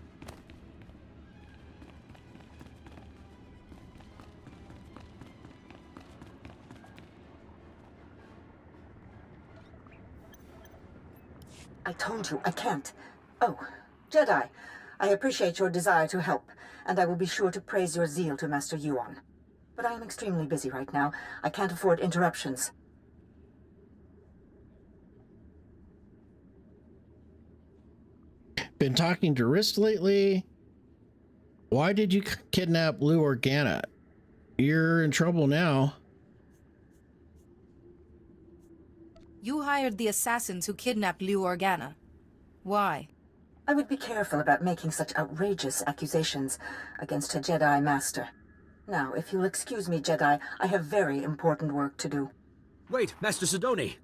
I told you, I can't. Oh, Jedi, I appreciate your desire to help, and I will be sure to praise your zeal to Master Yuan. But I am extremely busy right now. I can't afford interruptions. Been talking to Rist lately. Why did you kidnap Lou Organa? You're in trouble now. You hired the assassins who kidnapped Liu Organa. Why? I would be careful about making such outrageous accusations against a Jedi Master. Now, if you'll excuse me, Jedi, I have very important work to do. Wait, Master Sidoni!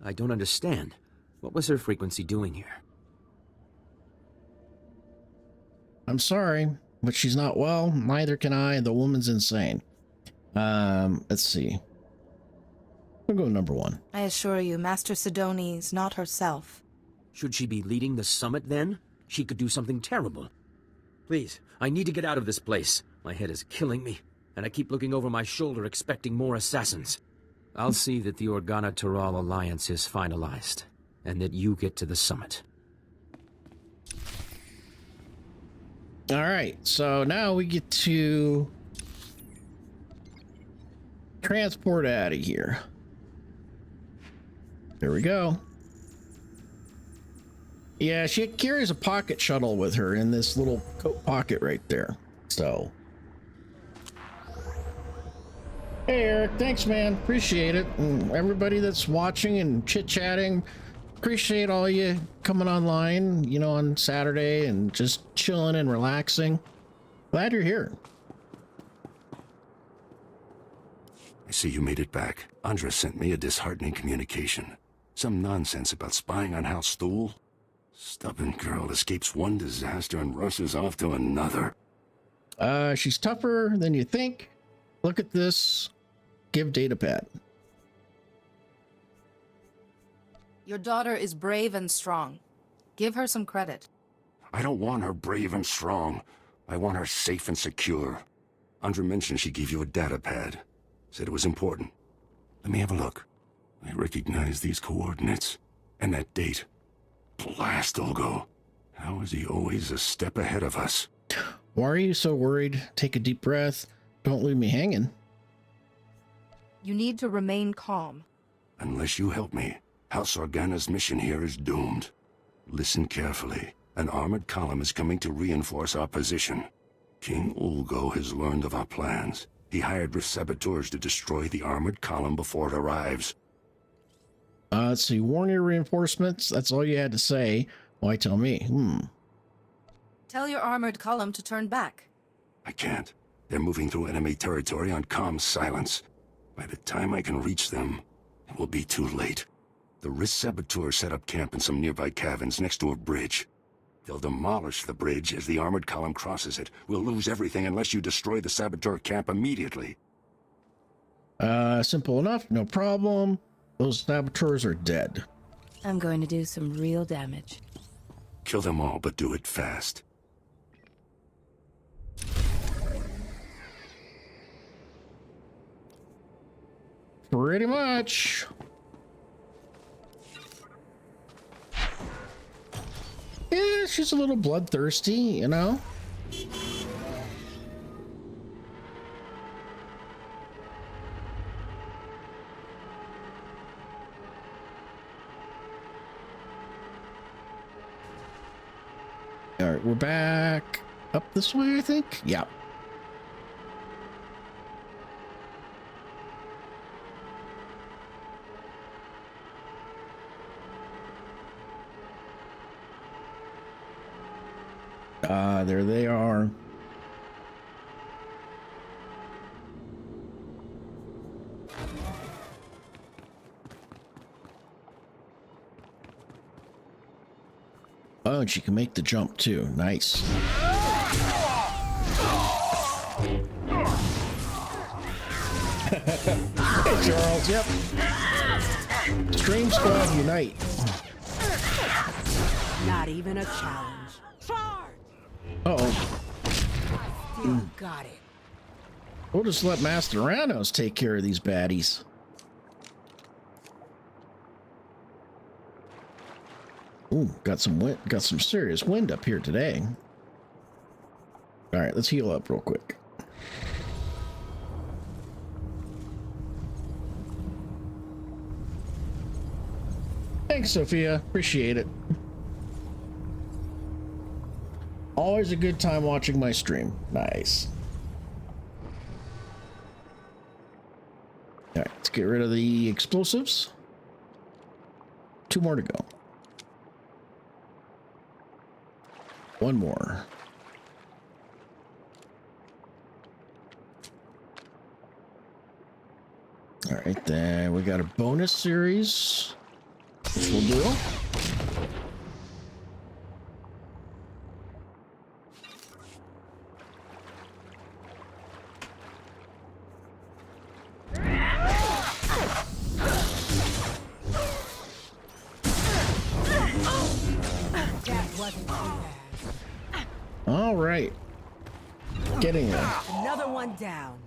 I don't understand. What was her frequency doing here? I'm sorry, but she's not well. Neither can I. The woman's insane. Let's see. We'll go number one. I assure you, Master Sidoni's not herself. Should she be leading the summit then? She could do something terrible. Please, I need to get out of this place. My head is killing me, and I keep looking over my shoulder expecting more assassins. I'll see that the Organa-Taral alliance is finalized, and that you get to the summit. All right, so now we get to transport out of here. There we go. Yeah, she carries a pocket shuttle with her in this little coat pocket right there. So, hey Eric, thanks man, appreciate it. And everybody that's watching and chit-chatting, appreciate all you coming online, you know, on Saturday and just chilling and relaxing. Glad you're here. I see you made it back. Andra sent me a disheartening communication. Some nonsense about spying on House Thule. Stubborn girl escapes one disaster and rushes off to another. She's tougher than you think. Look at this. Give datapad. Your daughter is brave and strong. Give her some credit. I don't want her brave and strong. I want her safe and secure. Andra mentioned she gave you a datapad. Said it was important. Let me have a look. I recognize these coordinates. And that date. Blast, Ulgo. How is he always a step ahead of us? Why are you so worried? Take a deep breath. Don't leave me hanging. You need to remain calm. Unless you help me, House Organa's mission here is doomed. Listen carefully. An armored column is coming to reinforce our position. King Ulgo has learned of our plans. He hired saboteurs to destroy the armored column before it arrives. Let's see. Warn your reinforcements. That's all you had to say. Why tell me? Tell your armored column to turn back. I can't. They're moving through enemy territory on comm silence. By the time I can reach them, it will be too late. The Risk saboteurs set up camp in some nearby caverns next to a bridge. They'll demolish the bridge as the armored column crosses it. We'll lose everything unless you destroy the saboteur camp immediately. Simple enough. No problem. Those saboteurs are dead. I'm going to do some real damage. Kill them all, but do it fast. Pretty much. Yeah, she's a little bloodthirsty, you know? All right, we're back up this way, I think. Yeah. There they are. Oh, and she can make the jump too. Nice. Hey, Charles. Yep. Stream Squad unite. Not even a challenge. Charge! Uh-oh. Still got it. We'll just let Master Ranos take care of these baddies. Ooh, got some wind, got some serious wind up here today. All right, let's heal up real quick. Thanks, Sophia. Appreciate it. Always a good time watching my stream. Nice. All right, let's get rid of the explosives. 2 more to go. 1 more. All right, then we got a bonus series, which we'll do. All right, getting there. Another one down.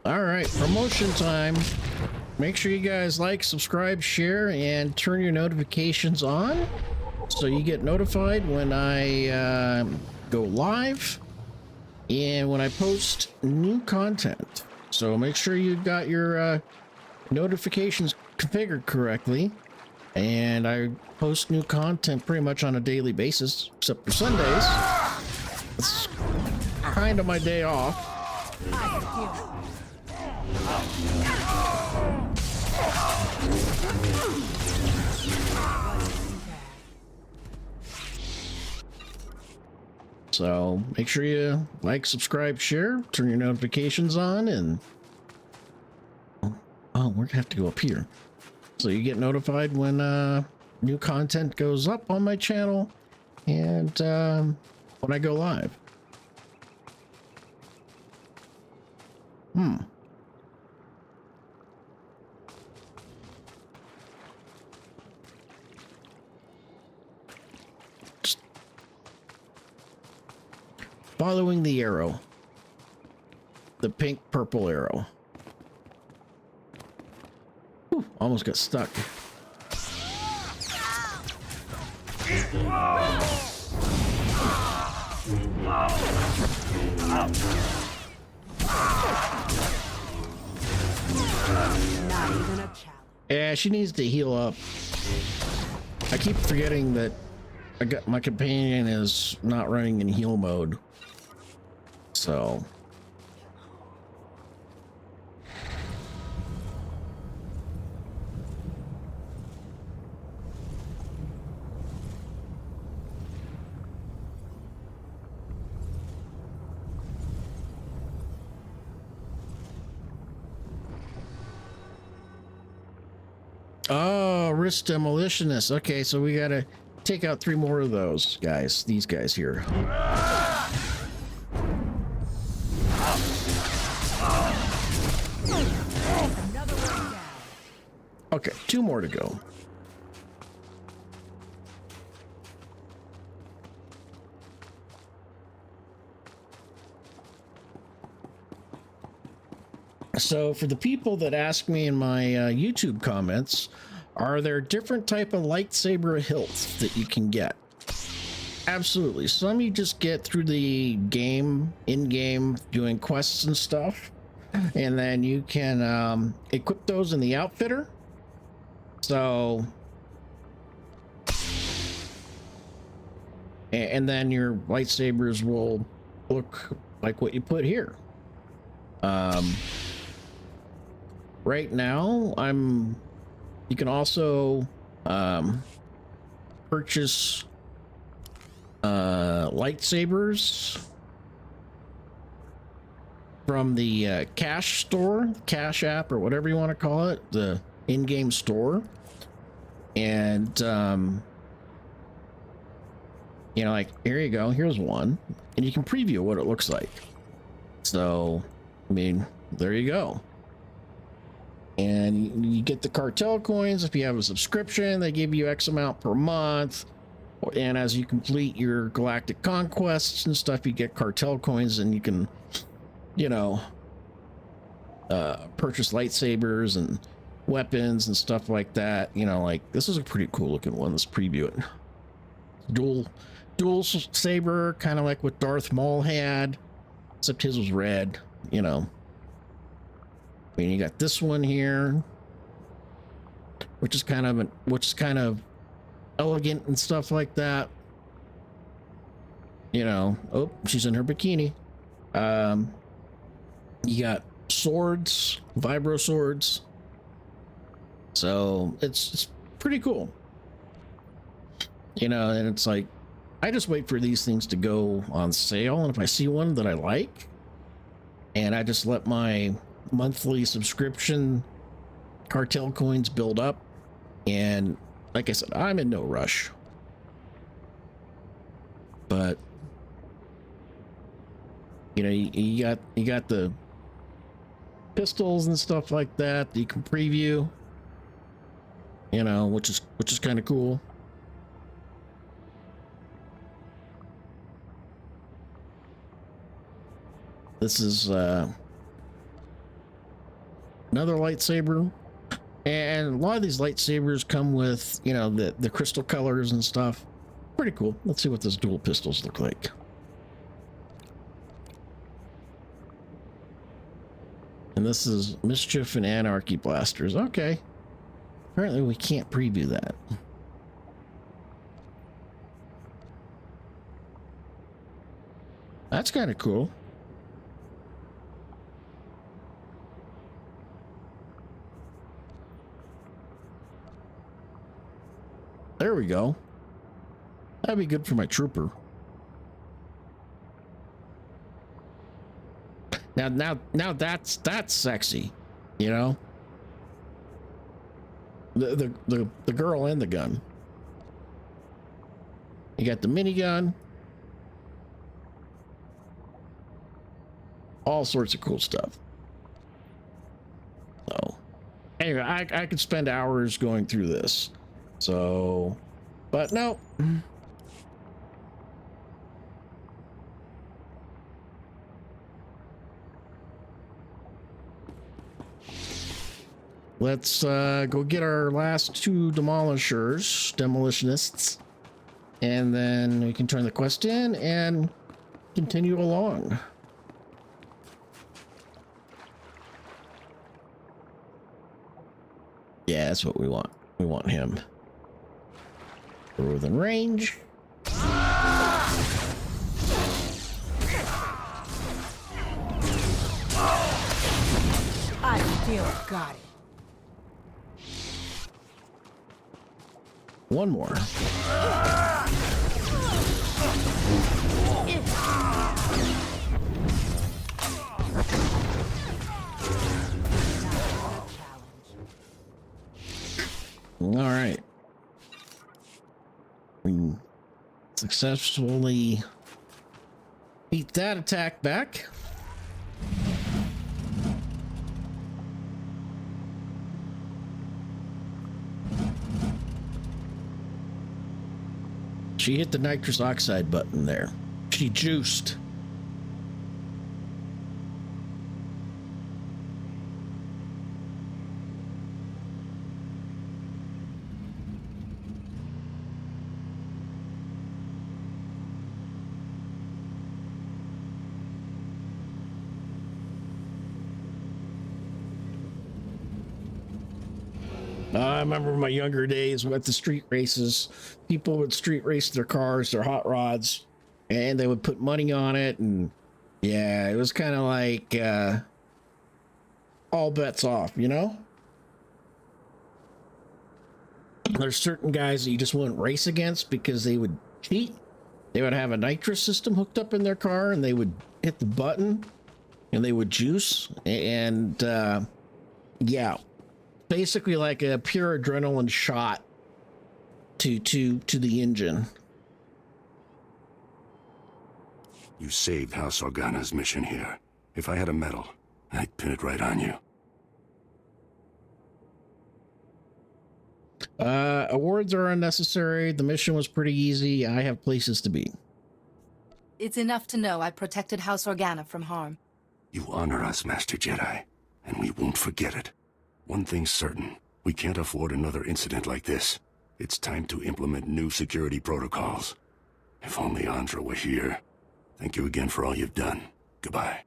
All right, promotion time. Make sure you guys like, subscribe, share, and turn your notifications on so you get notified when I go live and when I post new content. So make sure you've got your notifications configured correctly. And I post new content pretty much on a daily basis, except for Sundays. It's kind of my day off. So make sure you like, subscribe, share, turn your notifications on, and oh, we're gonna have to go up here so you get notified when new content goes up on my channel and when I go live. Following the arrow. The pink purple arrow. Whew, almost got stuck. Yeah, she needs to heal up. I keep forgetting that I got my companion is not running in heal mode. So oh, wrist demolitionist. Okay, so we gotta take out 3 more of those guys. These guys here. Okay, 2 more to go. So for the people that ask me in my YouTube comments, are there different type of lightsaber hilts that you can get? Absolutely. Some you just get through the game, in-game, doing quests and stuff. And then you can equip those in the outfitter. So, and then your lightsabers will look like what you put here. Right now, you can also purchase lightsabers from the cash store, cash app, or whatever you want to call it, the in-game store. And you know, like, here you go, here's one, and you can preview what it looks like. So I mean, there you go. And you get the cartel coins if you have a subscription. They give you X amount per month, and as you complete your galactic conquests and stuff, you get cartel coins, and you can, you know, purchase lightsabers and weapons and stuff like that. You know, like, this is a pretty cool looking one. Let's preview it. Dual saber, kind of like what Darth Maul had, except his was red. You know, I mean, you got this one here, which is kind of elegant and stuff like that. You know, oh, she's in her bikini. You got swords, vibro swords. So it's pretty cool. You know, and it's like, I just wait for these things to go on sale, and if I see one that I like, and I just let my monthly subscription cartel coins build up. And like I said, I'm in no rush, but you know, you got the pistols and stuff like that you can preview, you know, which is kind of cool. This is another lightsaber, and a lot of these lightsabers come with, you know, the crystal colors and stuff. Pretty cool. Let's see what those dual pistols look like. And this is Mischief and Anarchy blasters. Okay. Apparently we can't preview that. That's kind of cool. There we go. That'd be good for my trooper. Now that's sexy, you know. The girl and the gun. You got the minigun. All sorts of cool stuff. So anyway, I could spend hours going through this. So, but no. Let's go get our last two demolitionists, and then we can turn the quest in and continue along. Yeah, that's what we want. We want him. Within range. I still got it. One more. All right. We successfully beat that attack back. She hit the nitrous oxide button there. She juiced. I remember my younger days at the street races. People would street race their cars, their hot rods, and they would put money on it. And yeah, it was kind of like all bets off, you know? There's certain guys that you just wouldn't race against because they would cheat. They would have a nitrous system hooked up in their car, and they would hit the button and they would juice. And yeah, basically like a pure adrenaline shot to the engine. You saved House Organa's mission here. If I had a medal, I'd pin it right on you. Awards are unnecessary. The mission was pretty easy. I have places to be. It's enough to know I protected House Organa from harm. You honor us, Master Jedi, and we won't forget it. One thing's certain, we can't afford another incident like this. It's time to implement new security protocols. If only Andra were here. Thank you again for all you've done. Goodbye.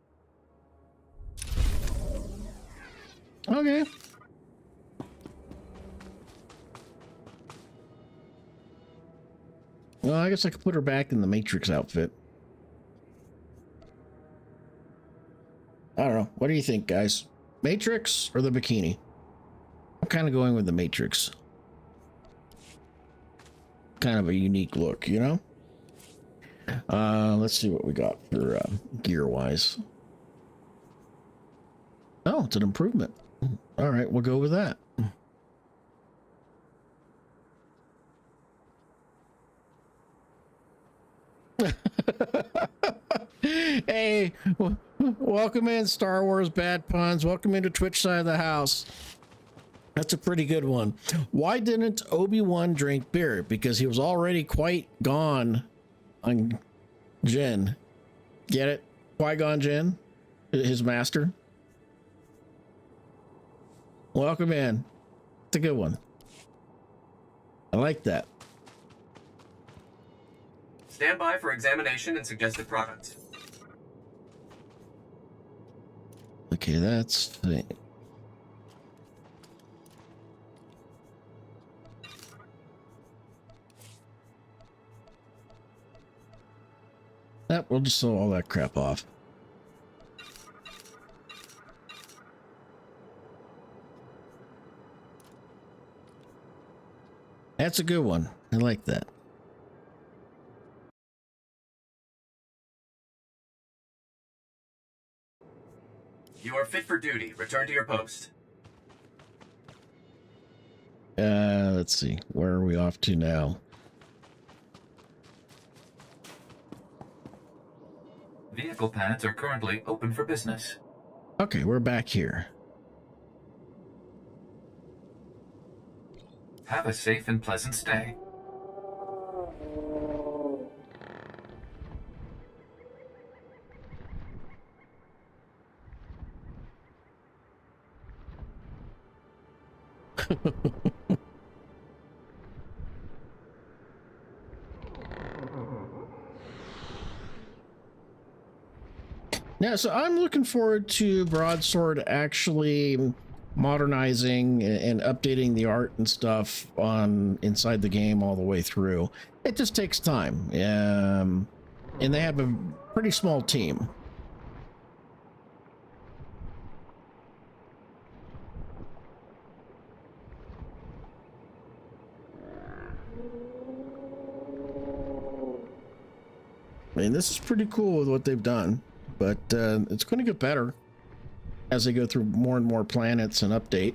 Okay. Well, I guess I could put her back in the Matrix outfit. I don't know. What do you think, guys? Matrix or the bikini? I'm kind of going with the Matrix. Kind of a unique look, you know? Let's see what we got for gear-wise. Oh, it's an improvement. All right, we'll go with that. Hey, welcome in, Star Wars Bad Puns. Welcome into Twitch side of the house. That's a pretty good one. Why didn't Obi-Wan drink beer? Because he was already quite gone on Jinn. Get it? Qui-Gon Jinn? His master? Welcome in. It's a good one. I like that. Stand by for examination and suggested products. Okay, that's... Yep, we'll just throw all that crap off. That's a good one. I like that. You are fit for duty. Return to your post. Let's see. Where are we off to now? Vehicle pads are currently open for business. Okay, we're back here. Have a safe and pleasant stay. Yeah, so I'm looking forward to Broadsword actually modernizing and updating the art and stuff on inside the game all the way through. It just takes time. And they have a pretty small team. I mean, this is pretty cool with what they've done, but it's going to get better as they go through more and more planets and update.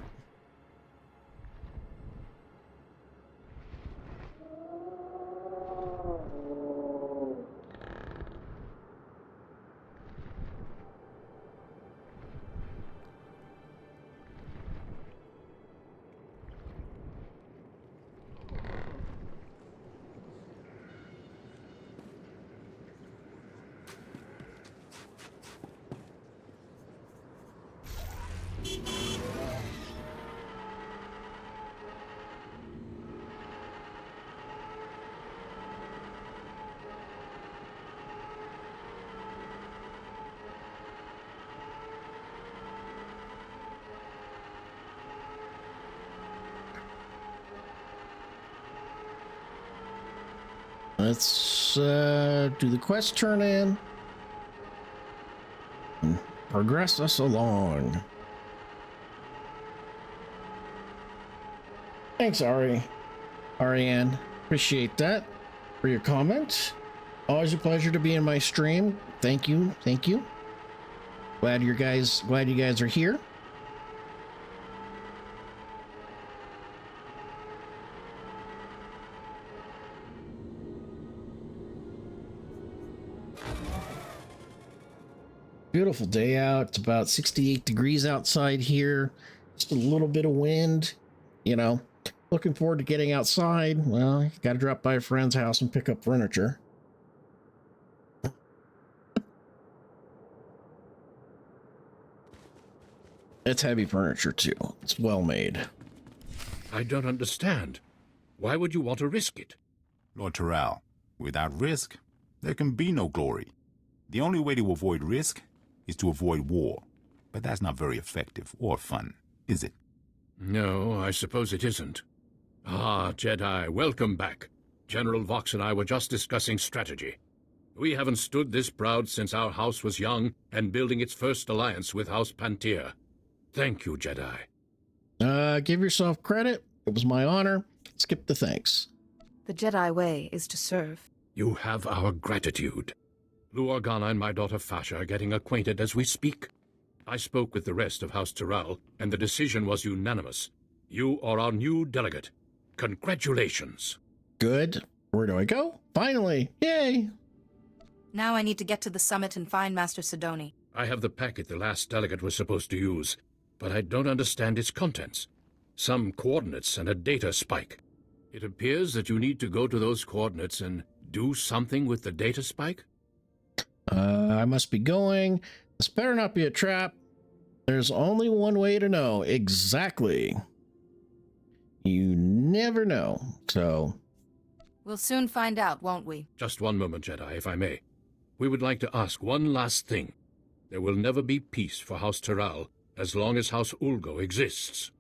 Let's do the quest turn in and progress us along. Thanks, Ariane. Appreciate that for your comment. Always a pleasure to be in my stream. Thank you. Glad you guys are here. Beautiful day out. It's about 68 degrees outside here. Just a little bit of wind, you know. Looking forward to getting outside. Well, you got to drop by a friend's house and pick up furniture. It's heavy furniture too. It's well made. I don't understand. Why would you want to risk it? Lord Terrell, without risk, there can be no glory. The only way to avoid risk is to avoid war. But that's not very effective or fun, is it? No, I suppose it isn't. Ah, Jedi, welcome back. General Vox and I were just discussing strategy. We haven't stood this proud since our house was young and building its first alliance with House Pantier. Thank you, Jedi. Give yourself credit. It was my honor. Skip the thanks. The Jedi way is to serve. You have our gratitude. Lou Organa and my daughter Fasha are getting acquainted as we speak. I spoke with the rest of House Terrell, and the decision was unanimous. You are our new delegate. Congratulations. Good. Where do I go? Finally. Yay. Now I need to get to the summit and find Master Sidoni. I have the packet the last delegate was supposed to use, but I don't understand its contents. Some coordinates and a data spike. It appears that you need to go to those coordinates and do something with the data spike? I must be going. This better not be a trap. There's only one way to know exactly. You never know, so... We'll soon find out, won't we? Just one moment, Jedi, if I may. We would like to ask one last thing. There will never be peace for House Terral as long as House Ulgo exists.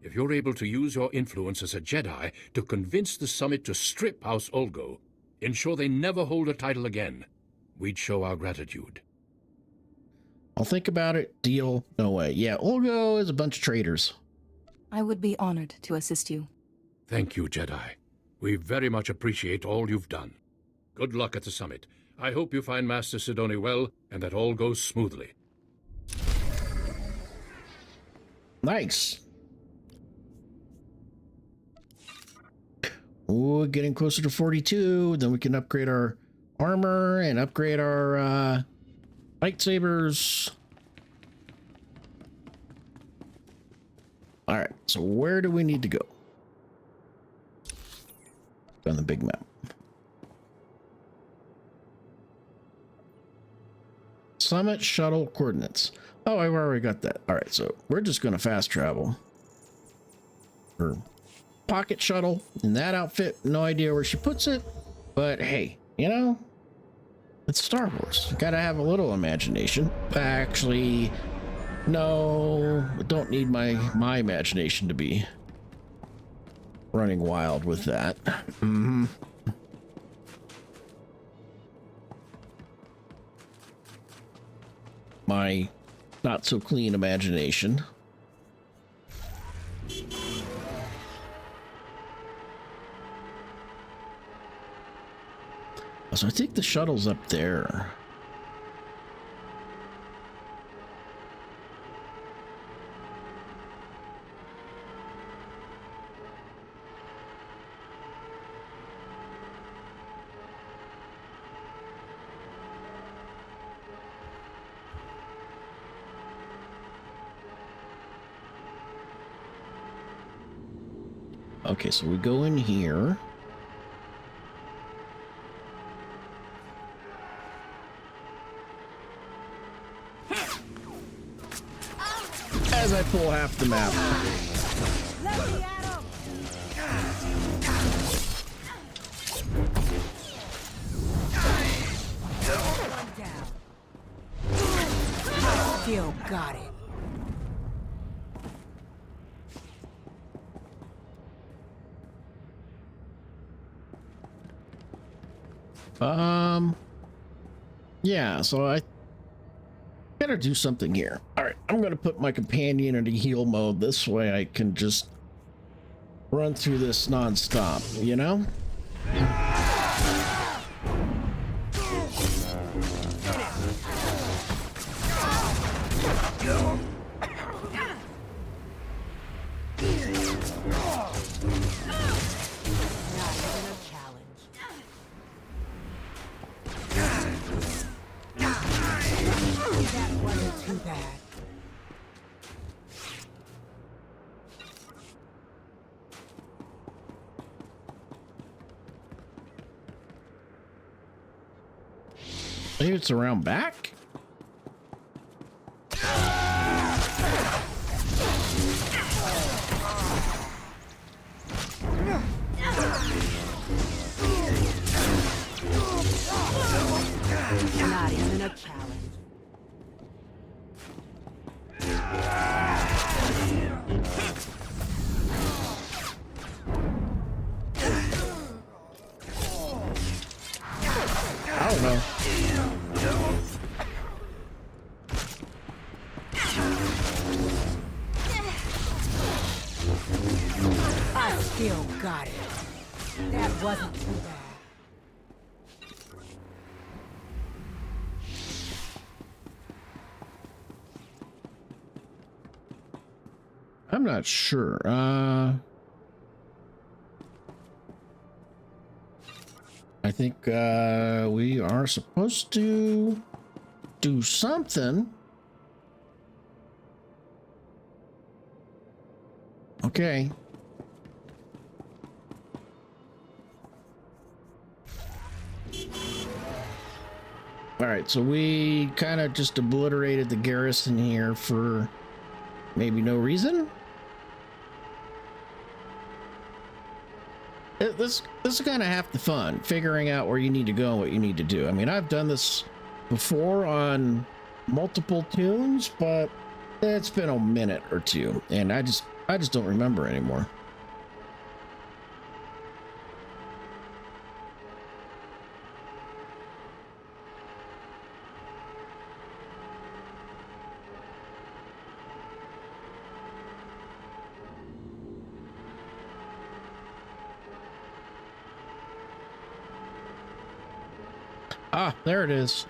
If you're able to use your influence as a Jedi to convince the Summit to strip House Ulgo, ensure they never hold a title again, we'd show our gratitude. I'll think about it. Deal. No way. Yeah, Ulgo is a bunch of traitors. I would be honored to assist you. Thank you, Jedi. We very much appreciate all you've done. Good luck at the Summit. I hope you find Master Sidoni well and that all goes smoothly. Nice. Ooh, getting closer to 42. Then we can upgrade our armor and upgrade our lightsabers. All right, so where do we need to go? On the big map. Summit shuttle coordinates. Oh, I've already got that. All right, so we're just going to fast travel. Or pocket shuttle in that outfit. No idea where she puts it, but hey, you know, it's Star Wars. You gotta have a little imagination. Actually, no, I don't need my imagination to be running wild with that. My not so clean imagination. So I think the shuttle's up there. Okay, so we go in here. As I pull half the map. Still got it. Yeah, so I gotta do something here. All right, I'm gonna put my companion into heal mode. This way I can just run through this non-stop, you know? That wasn't too bad. Maybe it's around back? Not even a challenge. I don't know. I still got it. That wasn't too bad. I'm not sure. I think we are supposed to do something. Okay. All right, so we kind of just obliterated the garrison here for maybe no reason. This is kind of half the fun, figuring out where you need to go and what you need to do. I mean, I've done this before on multiple tunes, but it's been a minute or two, and I just don't remember anymore. Ah, there it is.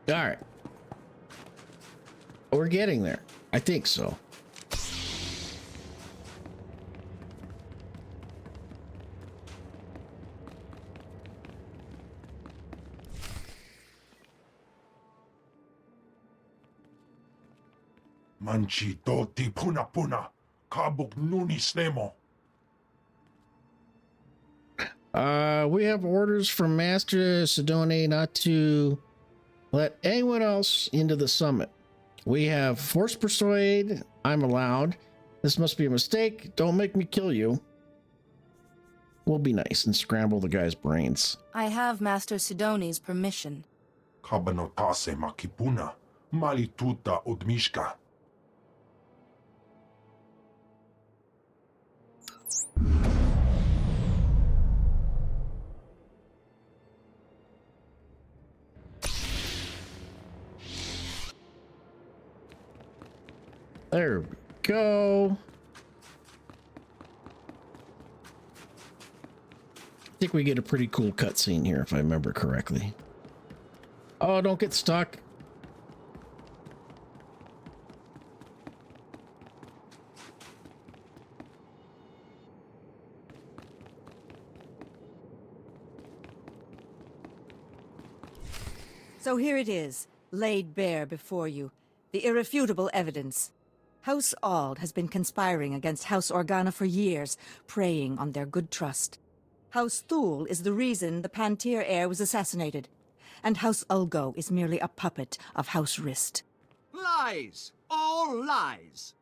All right. We're getting there. I think so. Manchi doti puna puna. Kabuk nuni snemo. We have orders from Master Sidoni not to let anyone else into the summit. We have force persuade. I'm allowed. This must be a mistake. Don't make me kill you. We'll be nice and scramble the guy's brains. I have Master Sidoni's permission. Kabanotase makipuna. Malituta udmishka. There we go. I think we get a pretty cool cutscene here, if I remember correctly. Oh, don't get stuck. So here it is, laid bare before you. The irrefutable evidence. House Ald has been conspiring against House Organa for years, preying on their good trust. House Thule is the reason the Pantir heir was assassinated. And House Ulgo is merely a puppet of House Rist. Lies! All lies!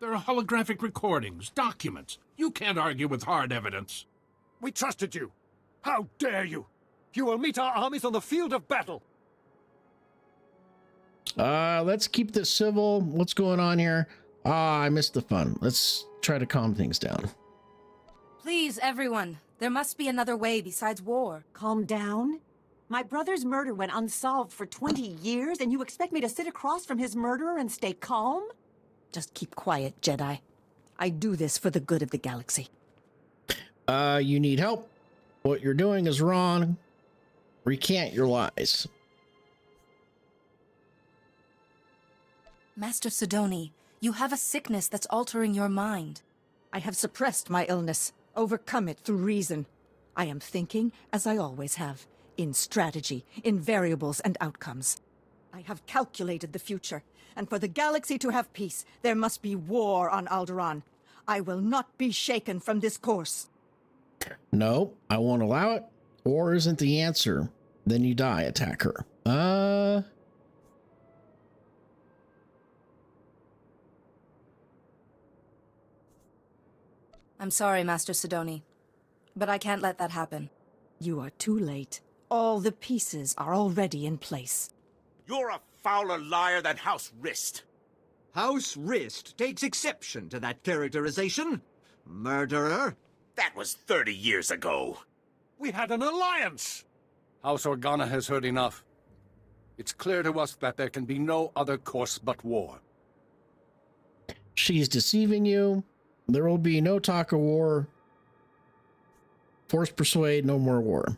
There are holographic recordings, documents. You can't argue with hard evidence. We trusted you. How dare you? You will meet our armies on the field of battle. Let's keep this civil. What's going on here? I missed the fun. Let's try to calm things down. Please, everyone. There must be another way besides war. Calm down? My brother's murder went unsolved for 20 years, and you expect me to sit across from his murderer and stay calm? Just keep quiet, Jedi. I do this for the good of the galaxy. You need help. What you're doing is wrong. Recant your lies. Master Sidoni, you have a sickness that's altering your mind. I have suppressed my illness, overcome it through reason. I am thinking, as I always have, in strategy, in variables and outcomes. I have calculated the future, and for the galaxy to have peace, there must be war on Alderaan. I will not be shaken from this course. No, I won't allow it. War isn't the answer. Then you die, attacker. I'm sorry, Master Sidoni, but I can't let that happen. You are too late. All the pieces are already in place. You're a fouler liar than House Rist. House Rist takes exception to that characterization. Murderer. That was 30 years ago. We had an alliance. House Organa has heard enough. It's clear to us that there can be no other course but war. She's deceiving you. There will be no talk of war. Force persuade, no more war.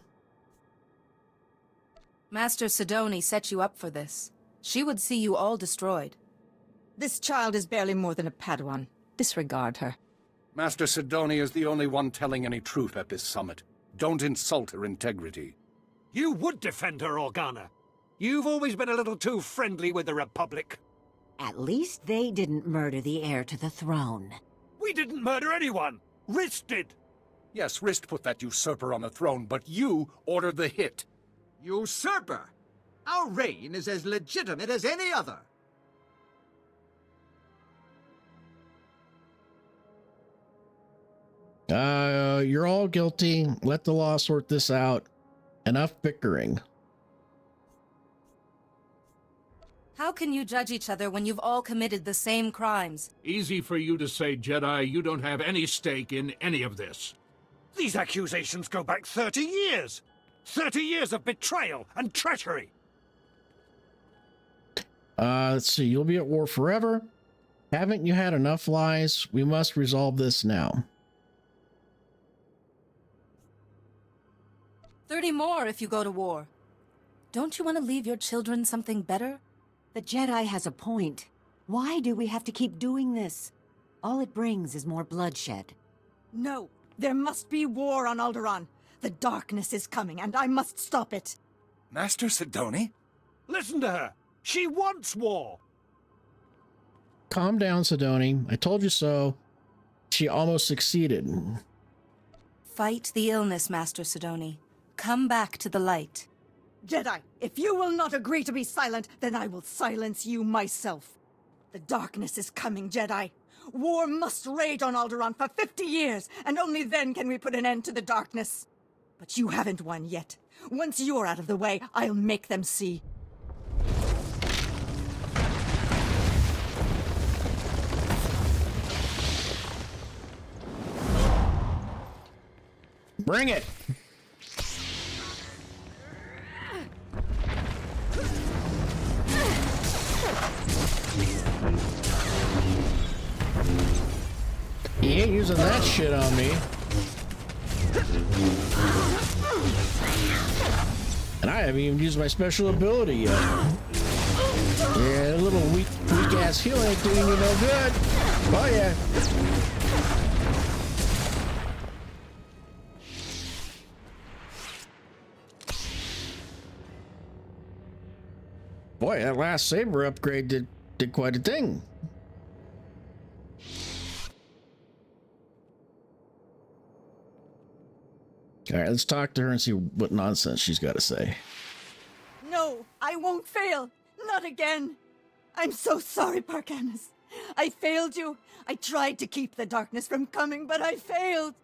Master Sidoni set you up for this. She would see you all destroyed. This child is barely more than a Padawan. Disregard her. Master Sidoni is the only one telling any truth at this summit. Don't insult her integrity. You would defend her, Organa. You've always been a little too friendly with the Republic. At least they didn't murder the heir to the throne. We didn't murder anyone. Rist did. Yes, Rist put that usurper on the throne, but you ordered the hit. Usurper? Our reign is as legitimate as any other. You're all guilty. Let the law sort this out. Enough bickering. How can you judge each other when you've all committed the same crimes? Easy for you to say, Jedi. You don't have any stake in any of this. These accusations go back 30 years. 30 years of betrayal and treachery. Let's see. You'll be at war forever. Haven't you had enough lies? We must resolve this now. 30 more if you go to war. Don't you want to leave your children something better? The Jedi has a point. Why do we have to keep doing this? All it brings is more bloodshed. No, there must be war on Alderaan. The darkness is coming, and I must stop it. Master Sidoni? Listen to her. She wants war. Calm down, Sidoni. I told you so. She almost succeeded. Fight the illness, Master Sidoni. Come back to the light. Jedi, if you will not agree to be silent, then I will silence you myself. The darkness is coming, Jedi. War must rage on Alderaan for 50 years, and only then can we put an end to the darkness. But you haven't won yet. Once you're out of the way, I'll make them see. Bring it! He ain't using that shit on me. And I haven't even used my special ability yet. Yeah, a little weak ass heal ain't doing you no good. Oh yeah. Boy, that last saber upgrade did quite a thing. All right, let's talk to her and see what nonsense she's got to say. No, I won't fail. Not again. I'm so sorry, Parcanis. I failed you. I tried to keep the darkness from coming, but I failed.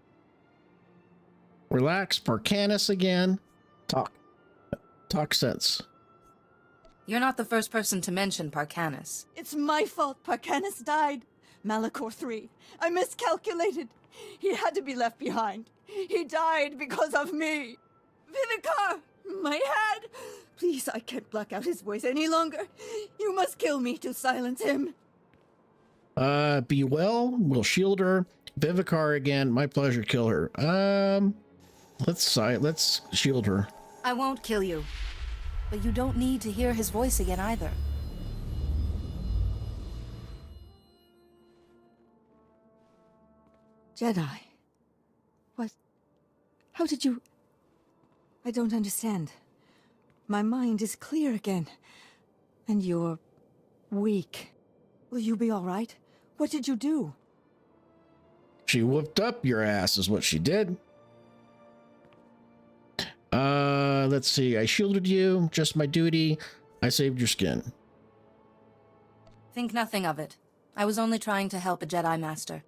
Relax, Parcanis again. Talk sense. You're not the first person to mention Parcanis. It's my fault Parcanis died. Malachor III. I miscalculated. He had to be left behind. He died because of me. Vivicar! My head! Please, I can't block out his voice any longer. You must kill me to silence him. Be well. We'll shield her. Vivicar again. My pleasure. Kill her. Let's shield her. I won't kill you. But you don't need to hear his voice again either. Jedi. What? How did you... I don't understand. My mind is clear again. And you're... weak. Will you be all right? What did you do? She whooped up your ass is what she did. Let's see. I shielded you. Just my duty. I saved your skin. Think nothing of it. I was only trying to help a Jedi Master.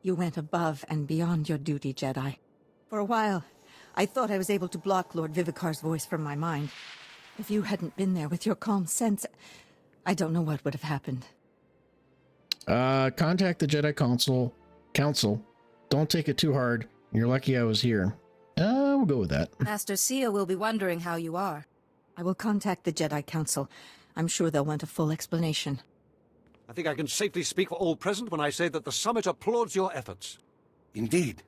You went above and beyond your duty, Jedi. For a while, I thought I was able to block Lord Vivicar's voice from my mind. If you hadn't been there with your calm sense, I don't know what would have happened. Contact the Jedi Council. Don't take it too hard. You're lucky I was here. We'll go with that. Master Sia will be wondering how you are. I will contact the Jedi Council. I'm sure they'll want a full explanation. I think I can safely speak for all present when I say that the Summit applauds your efforts. Indeed.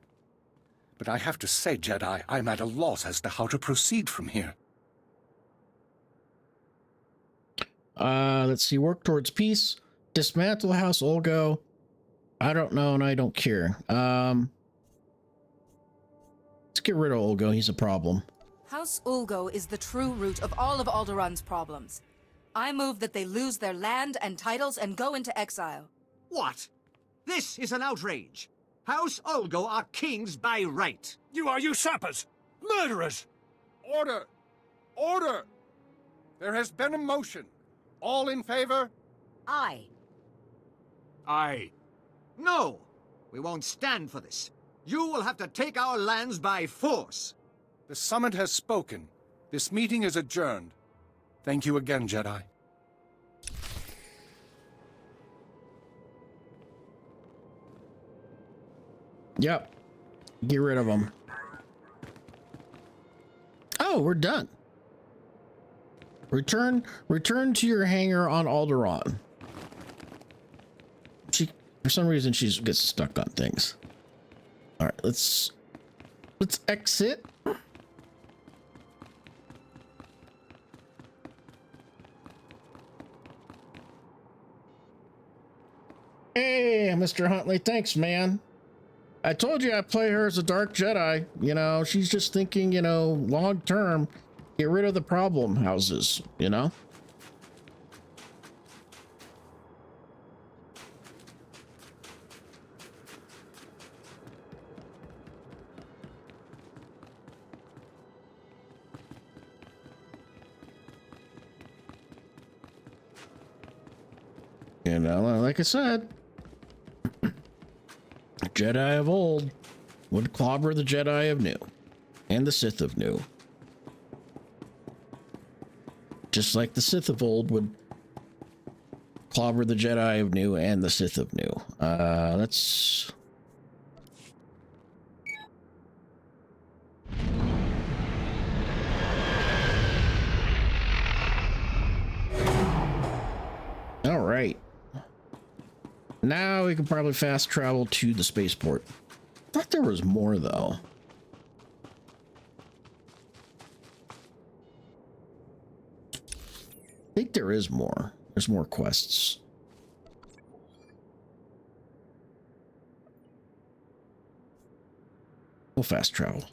But I have to say, Jedi, I'm at a loss as to how to proceed from here. Let's see. Work towards peace. Dismantle House Ulgo. I don't know and I don't care. Let's get rid of Ulgo. He's a problem. House Ulgo is the true root of all of Alderaan's problems. I move that they lose their land and titles and go into exile. What? This is an outrage. House Ulgo are kings by right. You are usurpers! Murderers! Order! Order! There has been a motion. All in favor? Aye. Aye. No! We won't stand for this. You will have to take our lands by force. The Summit has spoken. This meeting is adjourned. Thank you again, Jedi. Yep. Get rid of them. Oh, we're done. Return to your hangar on Alderaan. For some reason, she gets stuck on things. All right, let's exit. Hey, Mr. Huntley, thanks, man. I told you I'd play her as a dark Jedi. You know, she's just thinking, you know, long term, get rid of the problem houses, you know? You know, like I said, Jedi of old would clobber the Jedi of new, and the Sith of new. Just like the Sith of old would clobber the Jedi of new and the Sith of new. Let's... All right. Now we can probably fast travel to the spaceport. I thought there was more, though. I think there is more. There's more quests. We'll fast travel.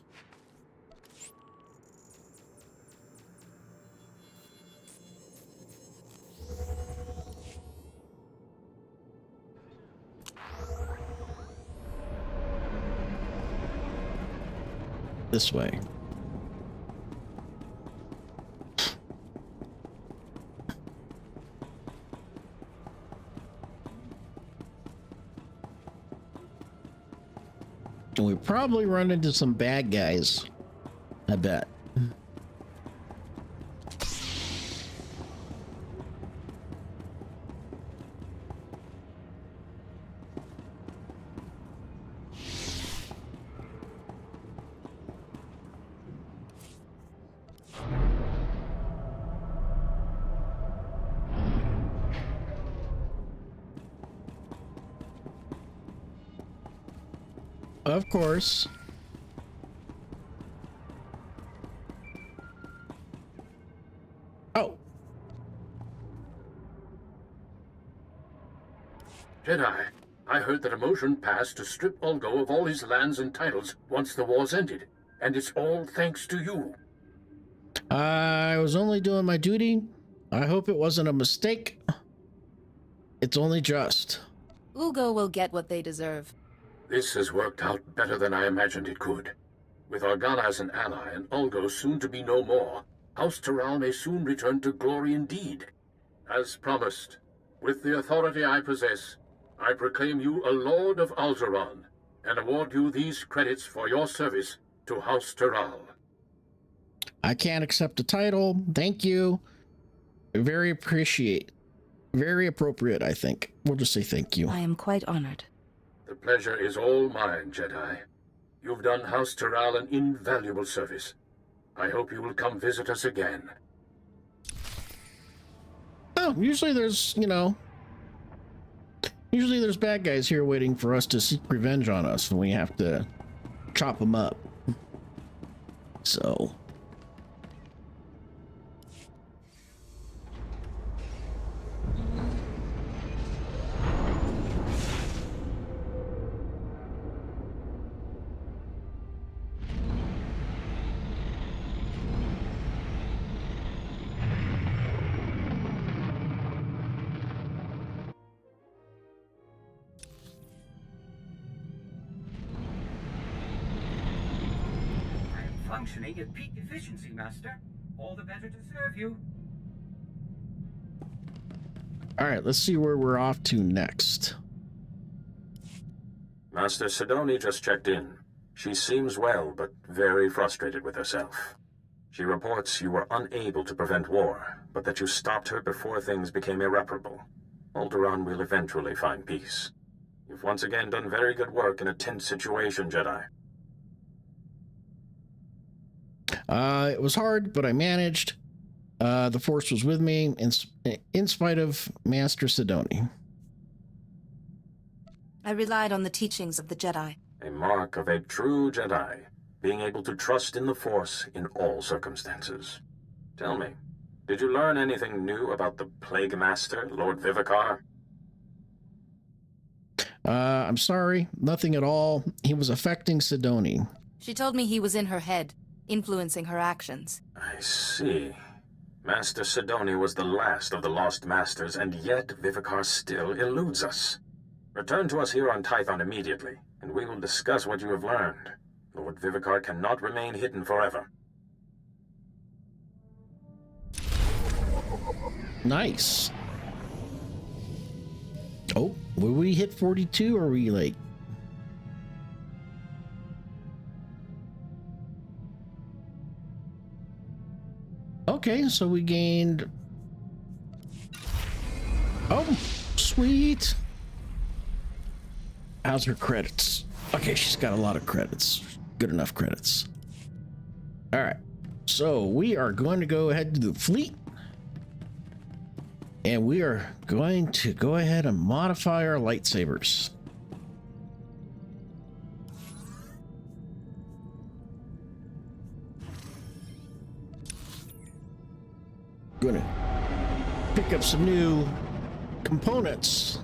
this way. And we probably run into some bad guys, I bet. Of course. Oh. Jedi, I heard that a motion passed to strip Ulgo of all his lands and titles once the war's ended, and it's all thanks to you. I was only doing my duty. I hope it wasn't a mistake. It's only just. Ulgo will get what they deserve. This has worked out better than I imagined it could. With Argala as an ally and Ulgo soon to be no more, House Taral may soon return to glory indeed. As promised, with the authority I possess, I proclaim you a Lord of Alderaan, and award you these credits for your service to House Taral. I can't accept the title. Thank you. Very appreciate. Very appropriate, I think. We'll just say thank you. I am quite honored. The pleasure is all mine, Jedi. You've done House Taral an invaluable service. I hope you will come visit us again. Oh, usually there's, usually there's bad guys here waiting for us to seek revenge on us, and we have to chop them up. So... Functioning at peak efficiency, Master. All the better to serve you. All right, let's see where we're off to next. Master Sidoni just checked in. She seems well, but very frustrated with herself. She reports you were unable to prevent war, but that you stopped her before things became irreparable. Alderaan will eventually find peace. You've once again done very good work in a tense situation, Jedi. It was hard, but I managed. The Force was with me in spite of Master Sidoni. I relied on the teachings of the Jedi. A mark of a true Jedi, being able to trust in the Force in all circumstances. Tell me, did you learn anything new about the Plague Master, Lord Vivicar? I'm sorry, nothing at all. He was affecting Sidoni. She told me he was in her head, influencing her actions. I see. Master Sidoni was the last of the Lost Masters, and yet Vivicar still eludes us. Return to us here on Tython immediately, and we will discuss what you have learned. Lord Vivicar cannot remain hidden forever. Nice. Oh, will we hit 42 or are we like... Okay, so we gained... Oh, sweet. How's her credits? Okay, she's got a lot of credits. Good enough credits. All right, so we are going to go ahead to the fleet. And we are going to go ahead and modify our lightsabers. Gonna pick up some new components.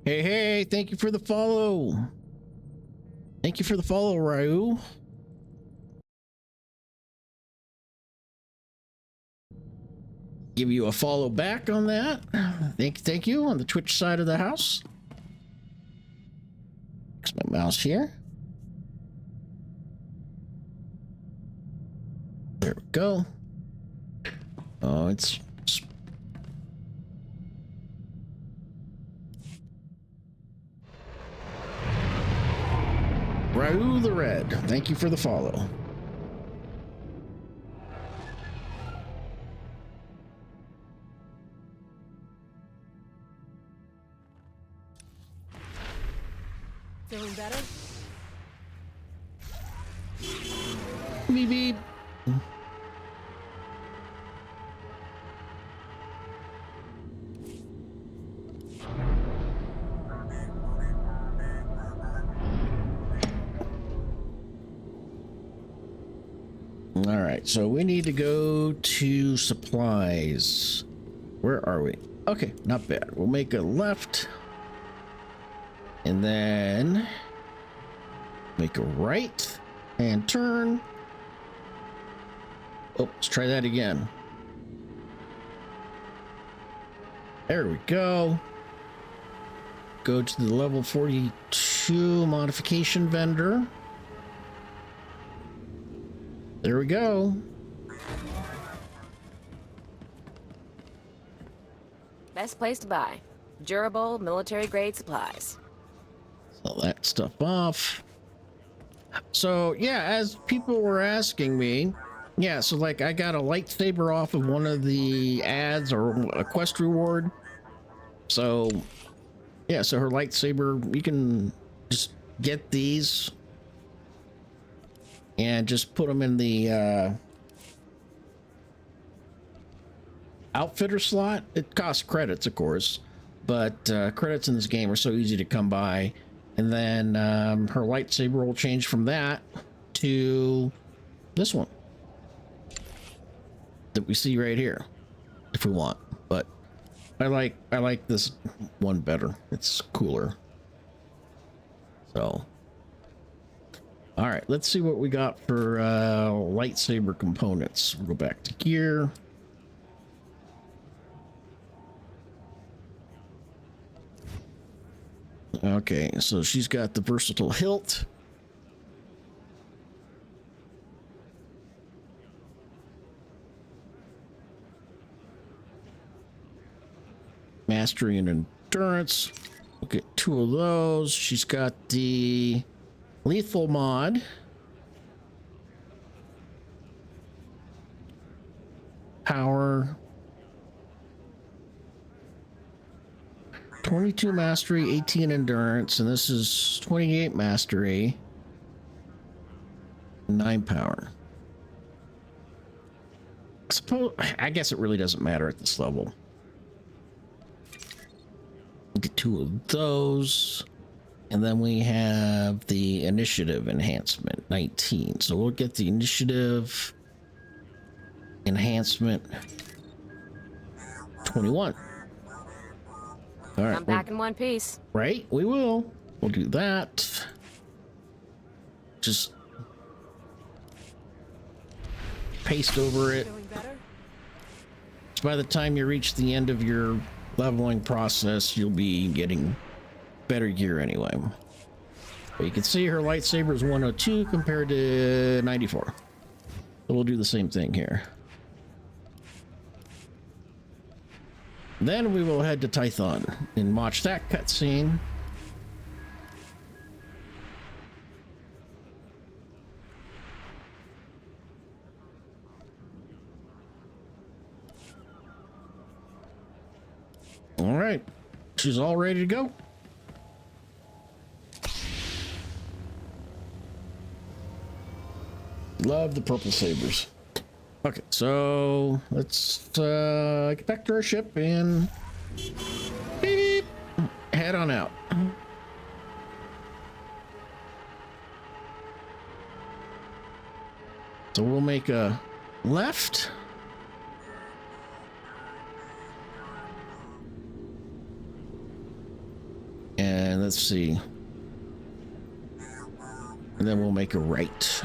Hey, thank you for the follow. Thank you for the follow, Ryu. give you a follow back on that. Thank you on the Twitch side of the house. Fix my mouse here. There we go. Oh, it's Raul the Red. Thank you for the follow. Feeling better? Beep beep. All right, so we need to go to supplies. Where are we? Okay, not bad. We'll make a left and then make a right and turn. Oh, let's try that again. There we go. Go to the level 42 modification vendor. There we go. Best place to buy. Durable, military-grade supplies. Sell that stuff off. So, yeah, as people were asking me, yeah, so like I got a lightsaber off of one of the ads or a quest reward. So, yeah, so her lightsaber, you can just get these and just put them in the outfitter slot. It costs credits, of course, but credits in this game are so easy to come by. And then her lightsaber will change from that to this one that we see right here, if we want. But I like this one better. It's cooler. So, all right, let's see what we got for lightsaber components. We'll go back to gear. Okay, so she's got the versatile hilt. Mastery and endurance. We'll get 2 of those. She's got the lethal mod. Power. 22 mastery, 18 endurance, and this is 28 mastery, 9 power. I guess it really doesn't matter at this level. Get 2 of those, and then we have the initiative enhancement, 19. So we'll get the initiative enhancement, 21. All right, I'm back in one piece. Right, we will. We'll do that. Just paste over it. So by the time you reach the end of your leveling process, you'll be getting better gear anyway. But you can see her lightsaber is 102 compared to 94. So we'll do the same thing here. Then we will head to Tython and watch that cutscene. All right, she's all ready to go. Love the purple sabers. Okay, so let's get back to our ship and beep, head on out. So we'll make a left. And let's see. And then we'll make a right.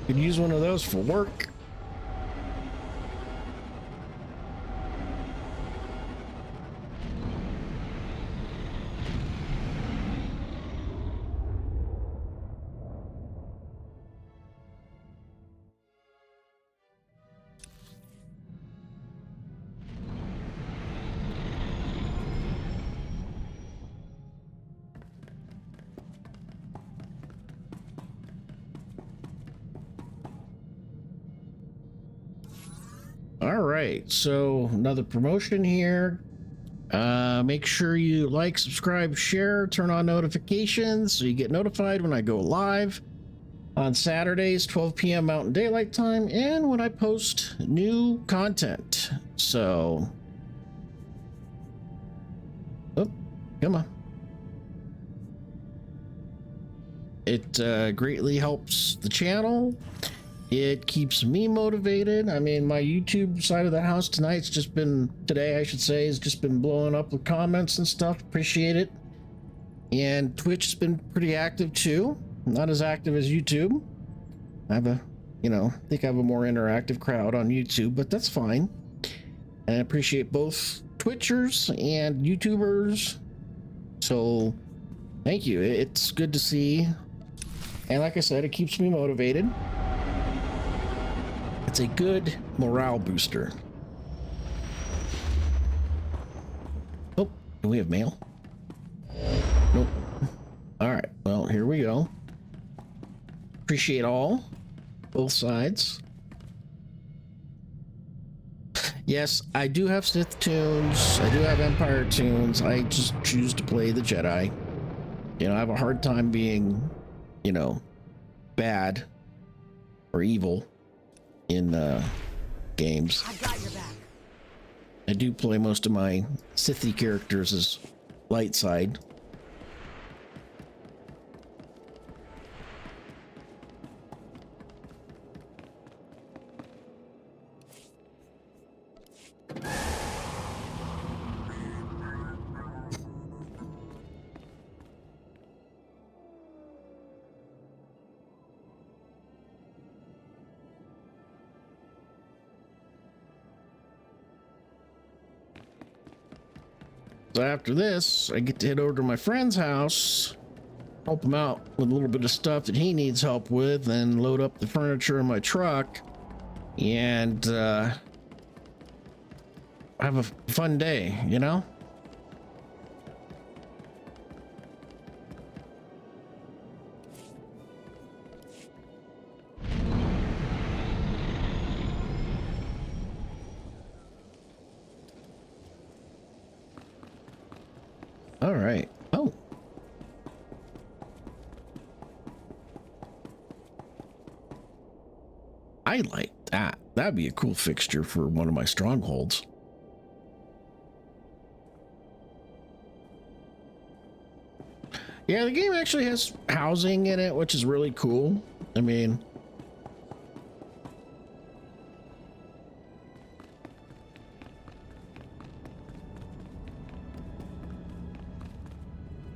Could use one of those for work. All right, so another promotion here. Make sure you like, subscribe, share, turn on notifications so you get notified when I go live on Saturdays, 12 p.m. Mountain Daylight Time, and when I post new content. So, oh, come on. It greatly helps the channel. It keeps me motivated. I mean, my YouTube side of the house today, I should say, has just been blowing up with comments and stuff. Appreciate it. And Twitch has been pretty active too. Not as active as YouTube. I have I think I have a more interactive crowd on YouTube, but that's fine. And I appreciate both Twitchers and YouTubers. So, thank you. It's good to see. And like I said, it keeps me motivated. It's a good morale booster. Oh, do we have mail? Nope. All right, well, here we go. Appreciate both sides. Yes, I do have Sith tunes. I do have Empire tunes. I just choose to play the Jedi. I have a hard time being, bad or evil in games. I got your back. I do play most of my Sithy characters as light side. So after this, I get to head over to my friend's house, help him out with a little bit of stuff that he needs help with, and load up the furniture in my truck, and have a fun day, All right. Oh. I like that. That'd be a cool fixture for one of my strongholds. Yeah, the game actually has housing in it, which is really cool. I mean,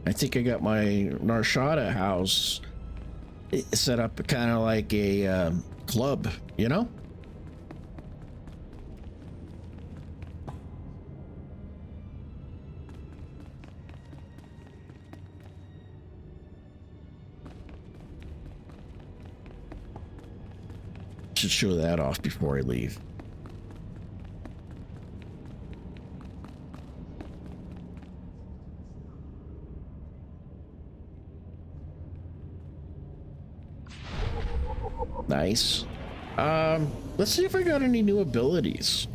I think I got my Narshada house set up kind of like a club, Should show that off before I leave. Nice. Let's see if I got any new abilities.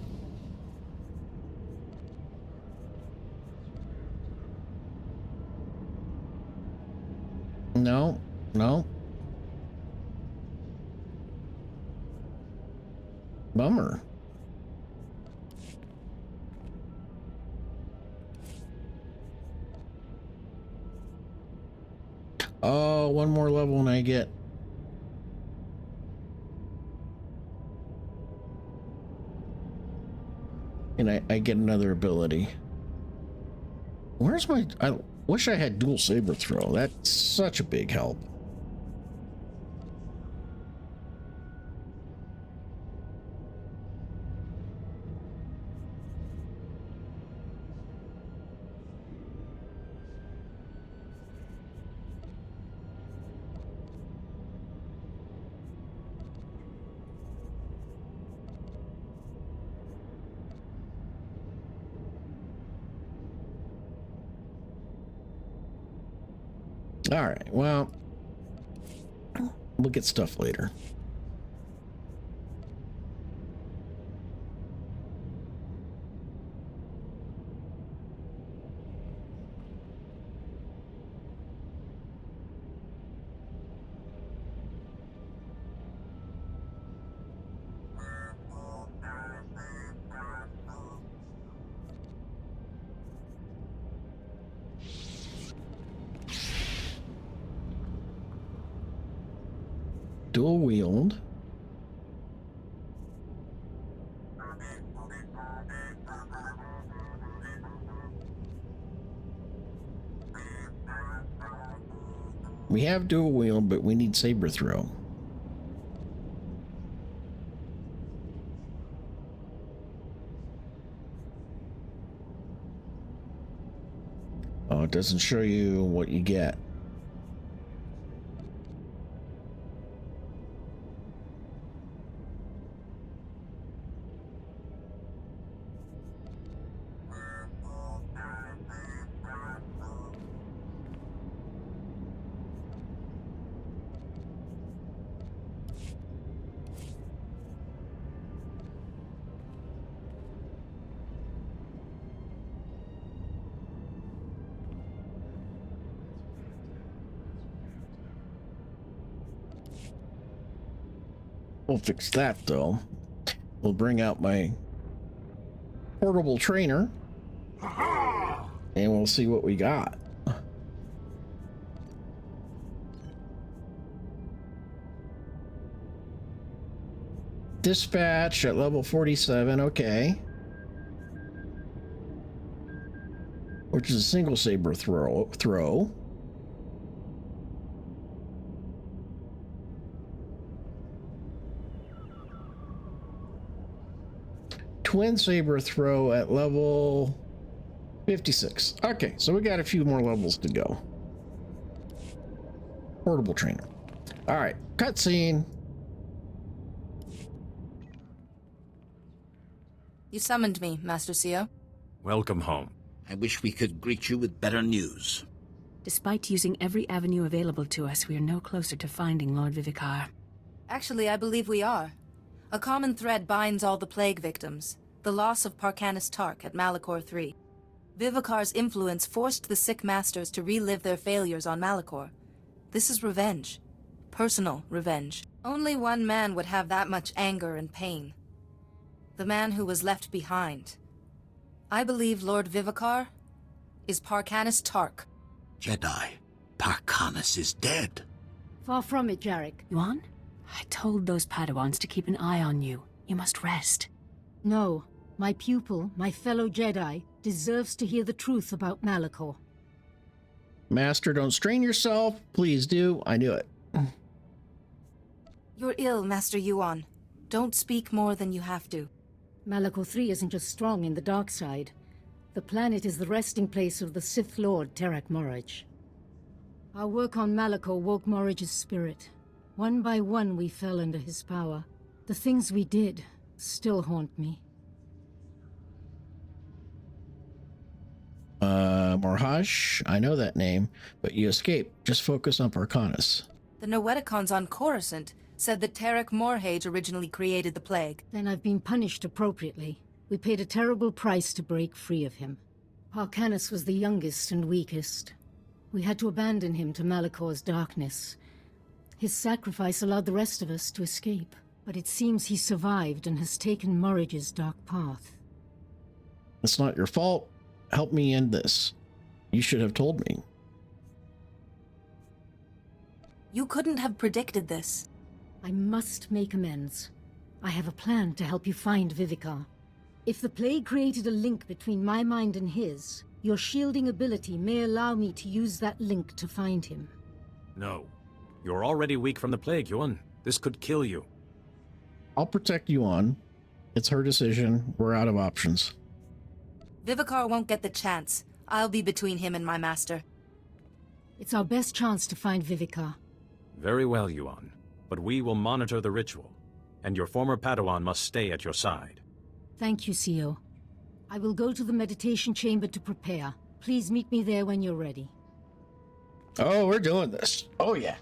No. Bummer. Oh, one more level and I get I get another ability. Where's my... I wish I had dual saber throw. That's such a big help. All right, well, we'll get stuff later. Dual wield. We have dual wield, but we need saber throw. Oh, it doesn't show you what you get. We'll fix that though. We'll bring out my portable trainer and we'll see what we got. Dispatch at level 47, okay. Which is a single saber throw. Twin saber throw at level 56. Okay, so we got a few more levels to go. Portable trainer. All right, cutscene. You summoned me, Master Sio. Welcome home. I wish we could greet you with better news. Despite using every avenue available to us, we are no closer to finding Lord Vivicar. Actually, I believe we are. A common thread binds all the plague victims. The loss of Parcanis Tark at Malachor III. Vivicar's influence forced the sick masters to relive their failures on Malachor. This is revenge. Personal revenge. Only one man would have that much anger and pain. The man who was left behind. I believe Lord Vivicar is Parcanis Tark. Jedi, Parcanis is dead. Far from it, Jarek. Yuan? I told those Padawans to keep an eye on you. You must rest. No. My pupil, my fellow Jedi, deserves to hear the truth about Malachor. Master, don't strain yourself. Please do. I knew it. You're ill, Master Yuan. Don't speak more than you have to. Malachor III isn't just strong in the dark side. The planet is the resting place of the Sith Lord, Terak Morage. Our work on Malachor woke Morage's spirit. One by one we fell under his power. The things we did still haunt me. Morhash, I know that name, but you escaped. Just focus on Parcanis. The Noeticons on Coruscant said that Terak Morhage originally created the plague. Then I've been punished appropriately. We paid a terrible price to break free of him. Parcanis was the youngest and weakest. We had to abandon him to Malachor's darkness. His sacrifice allowed the rest of us to escape, but it seems he survived and has taken Morage's dark path. It's not your fault. Help me end this. You should have told me. You couldn't have predicted this. I must make amends. I have a plan to help you find Vivicar. If the plague created a link between my mind and his, your shielding ability may allow me to use that link to find him. No. You're already weak from the plague, Yuan. This could kill you. I'll protect Yuan. It's her decision. We're out of options. Vivicar won't get the chance. I'll be between him and my master. It's our best chance to find Vivicar. Very well, Yuan. But we will monitor the ritual, and your former Padawan must stay at your side. Thank you, Sio. I will go to the meditation chamber to prepare. Please meet me there when you're ready. Oh, we're doing this. Oh, yeah.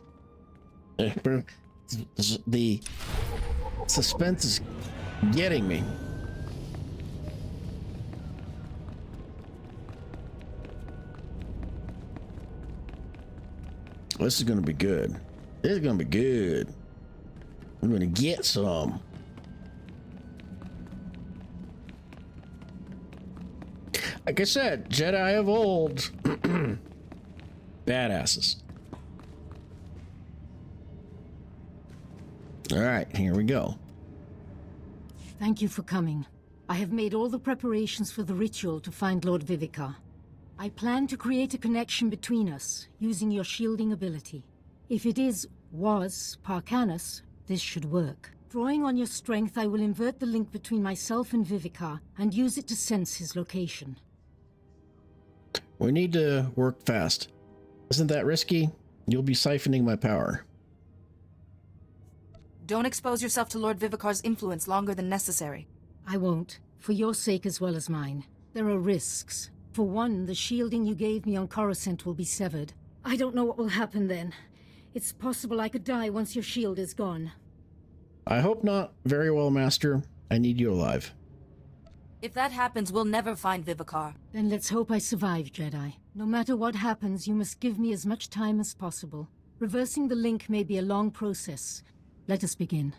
The suspense is getting me. This is going to be good. This is going to be good. I'm going to get some. Like I said, Jedi of old. Badasses. All right, here we go. Thank you for coming. I have made all the preparations for the ritual to find Lord Vivicar. I plan to create a connection between us, using your shielding ability. If it was Parkanus, this should work. Drawing on your strength, I will invert the link between myself and Vivicar, and use it to sense his location. We need to work fast. Isn't that risky? You'll be siphoning my power. Don't expose yourself to Lord Vivicar's influence longer than necessary. I won't, for your sake as well as mine. There are risks. For one, the shielding you gave me on Coruscant will be severed. I don't know what will happen then. It's possible I could die once your shield is gone. I hope not. Very well, Master. I need you alive. If that happens, we'll never find Vivicar. Then let's hope I survive, Jedi. No matter what happens, you must give me as much time as possible. Reversing the link may be a long process. Let us begin.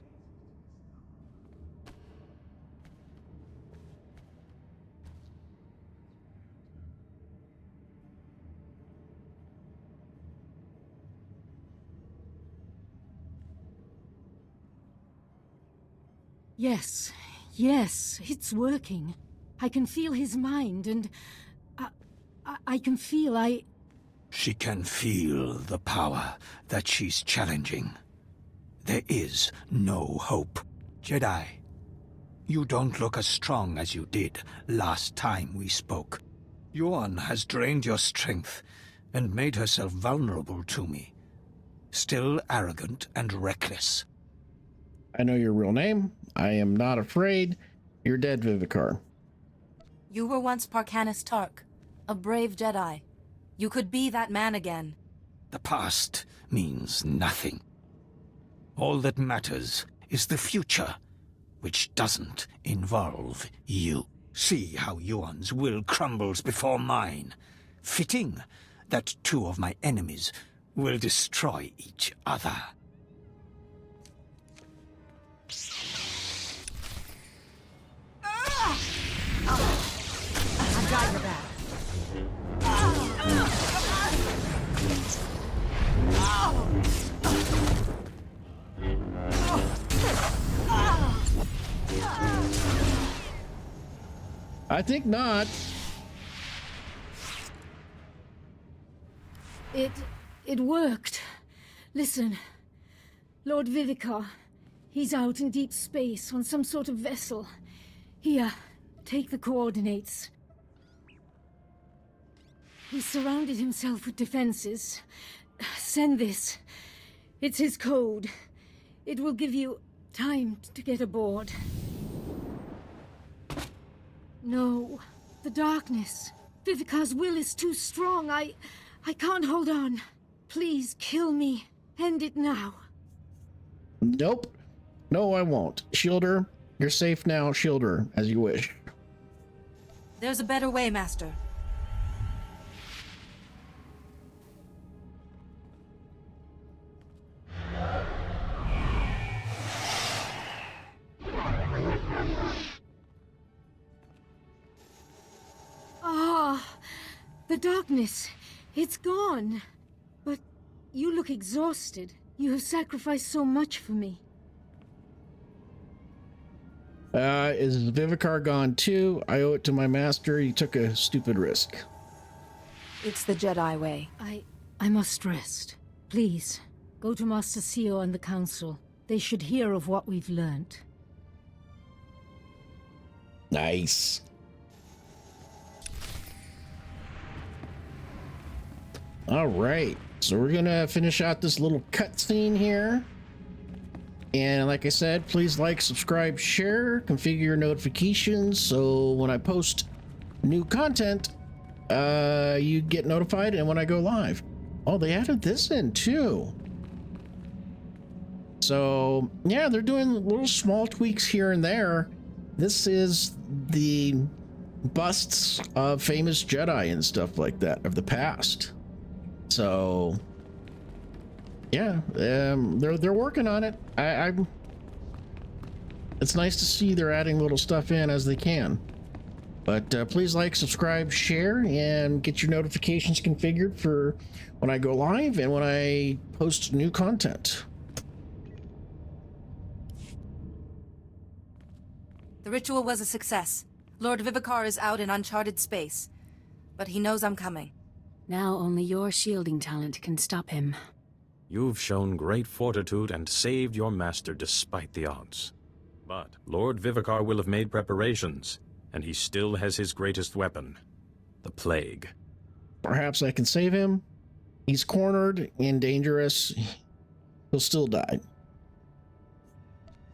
Yes, it's working. I can feel his mind, and I can feel She can feel the power that she's challenging. There is no hope. Jedi, you don't look as strong as you did last time we spoke. Yuan has drained your strength and made herself vulnerable to me. Still arrogant and reckless. I know your real name. I am not afraid. You're dead, Vivicar. You were once Parkanus Tark, a brave Jedi. You could be that man again. The past means nothing. All that matters is the future, which doesn't involve you. See how Yuan's will crumbles before mine. Fitting that two of my enemies will destroy each other. I've got your back. I think not. It worked. Listen, Lord Vivicar, he's out in deep space on some sort of vessel. Here, take the coordinates. He surrounded himself with defenses. Send this. It's his code. It will give you time to get aboard. No, the darkness. Vivicar's will is too strong. I can't hold on. Please kill me. End it now. Nope. No, I won't. Shielder, you're safe now. Shielder, as you wish. There's a better way, Master. The darkness. It's gone. But you look exhausted. You have sacrificed so much for me. Is Vivicar gone too? I owe it to my master. He took a stupid risk. It's the Jedi way. I must rest. Please, go to Master Sio and the Council. They should hear of what we've learnt. Nice. All right, so we're gonna finish out this little cutscene here. And like I said, please like, subscribe, share, configure your notifications so when I post new content, you get notified and when I go live. Oh, they added this in too. So yeah, they're doing little small tweaks here and there. This is the busts of famous Jedi and stuff like that of the past. So yeah, they're working on it. It's nice to see they're adding little stuff in as they can. But please like, subscribe, share, and get your notifications configured for when I go live and when I post new content. The ritual was a success. Lord Vivicar is out in uncharted space, but he knows I'm coming. Now only your shielding talent can stop him. You've shown great fortitude and saved your master despite the odds. But Lord Vivicar will have made preparations, and he still has his greatest weapon, the Plague. Perhaps I can save him. He's cornered and dangerous. He'll still die.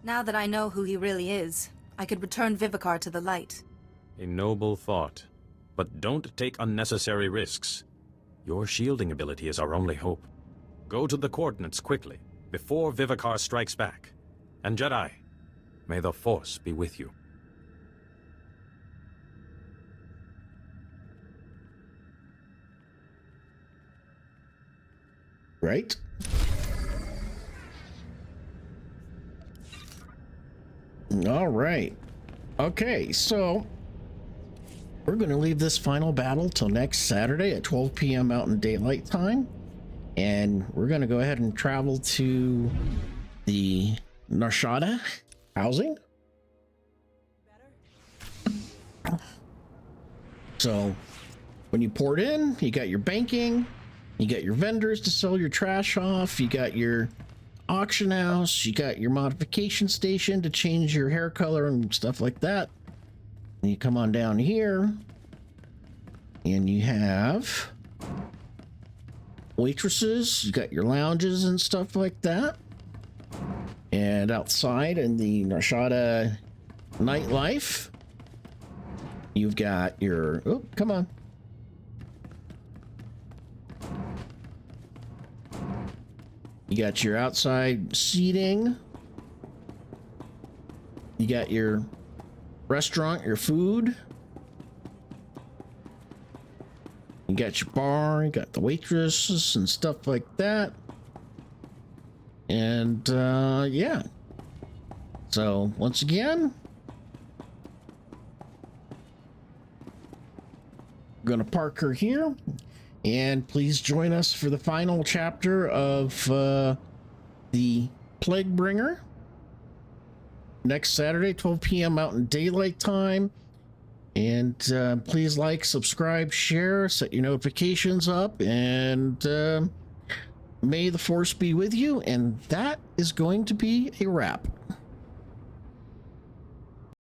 Now that I know who he really is, I could return Vivicar to the light. A noble thought, but don't take unnecessary risks. Your shielding ability is our only hope. Go to the coordinates quickly, before Vivicar strikes back. And Jedi, may the Force be with you. Right? All right. Okay, so we're going to leave this final battle till next Saturday at 12 p.m. Mountain Daylight Time. And we're going to go ahead and travel to the Narshada housing. So when you port in, you got your banking, you got your vendors to sell your trash off, you got your auction house, you got your modification station to change your hair color and stuff like that. And you come on down here and you have waitresses, you got your lounges and stuff like that. And outside in the Narshada nightlife, you've got your, oh, come on. You got your outside seating. You got your restaurant, your food. You got your bar, you got the waitresses and stuff like that. And yeah. So once again, we're gonna park her here. And please join us for the final chapter of the Plague Bringer next Saturday, 12 p.m. Mountain Daylight Time. And please like, subscribe, share, set your notifications up, and may the Force be with you. And that is going to be a wrap.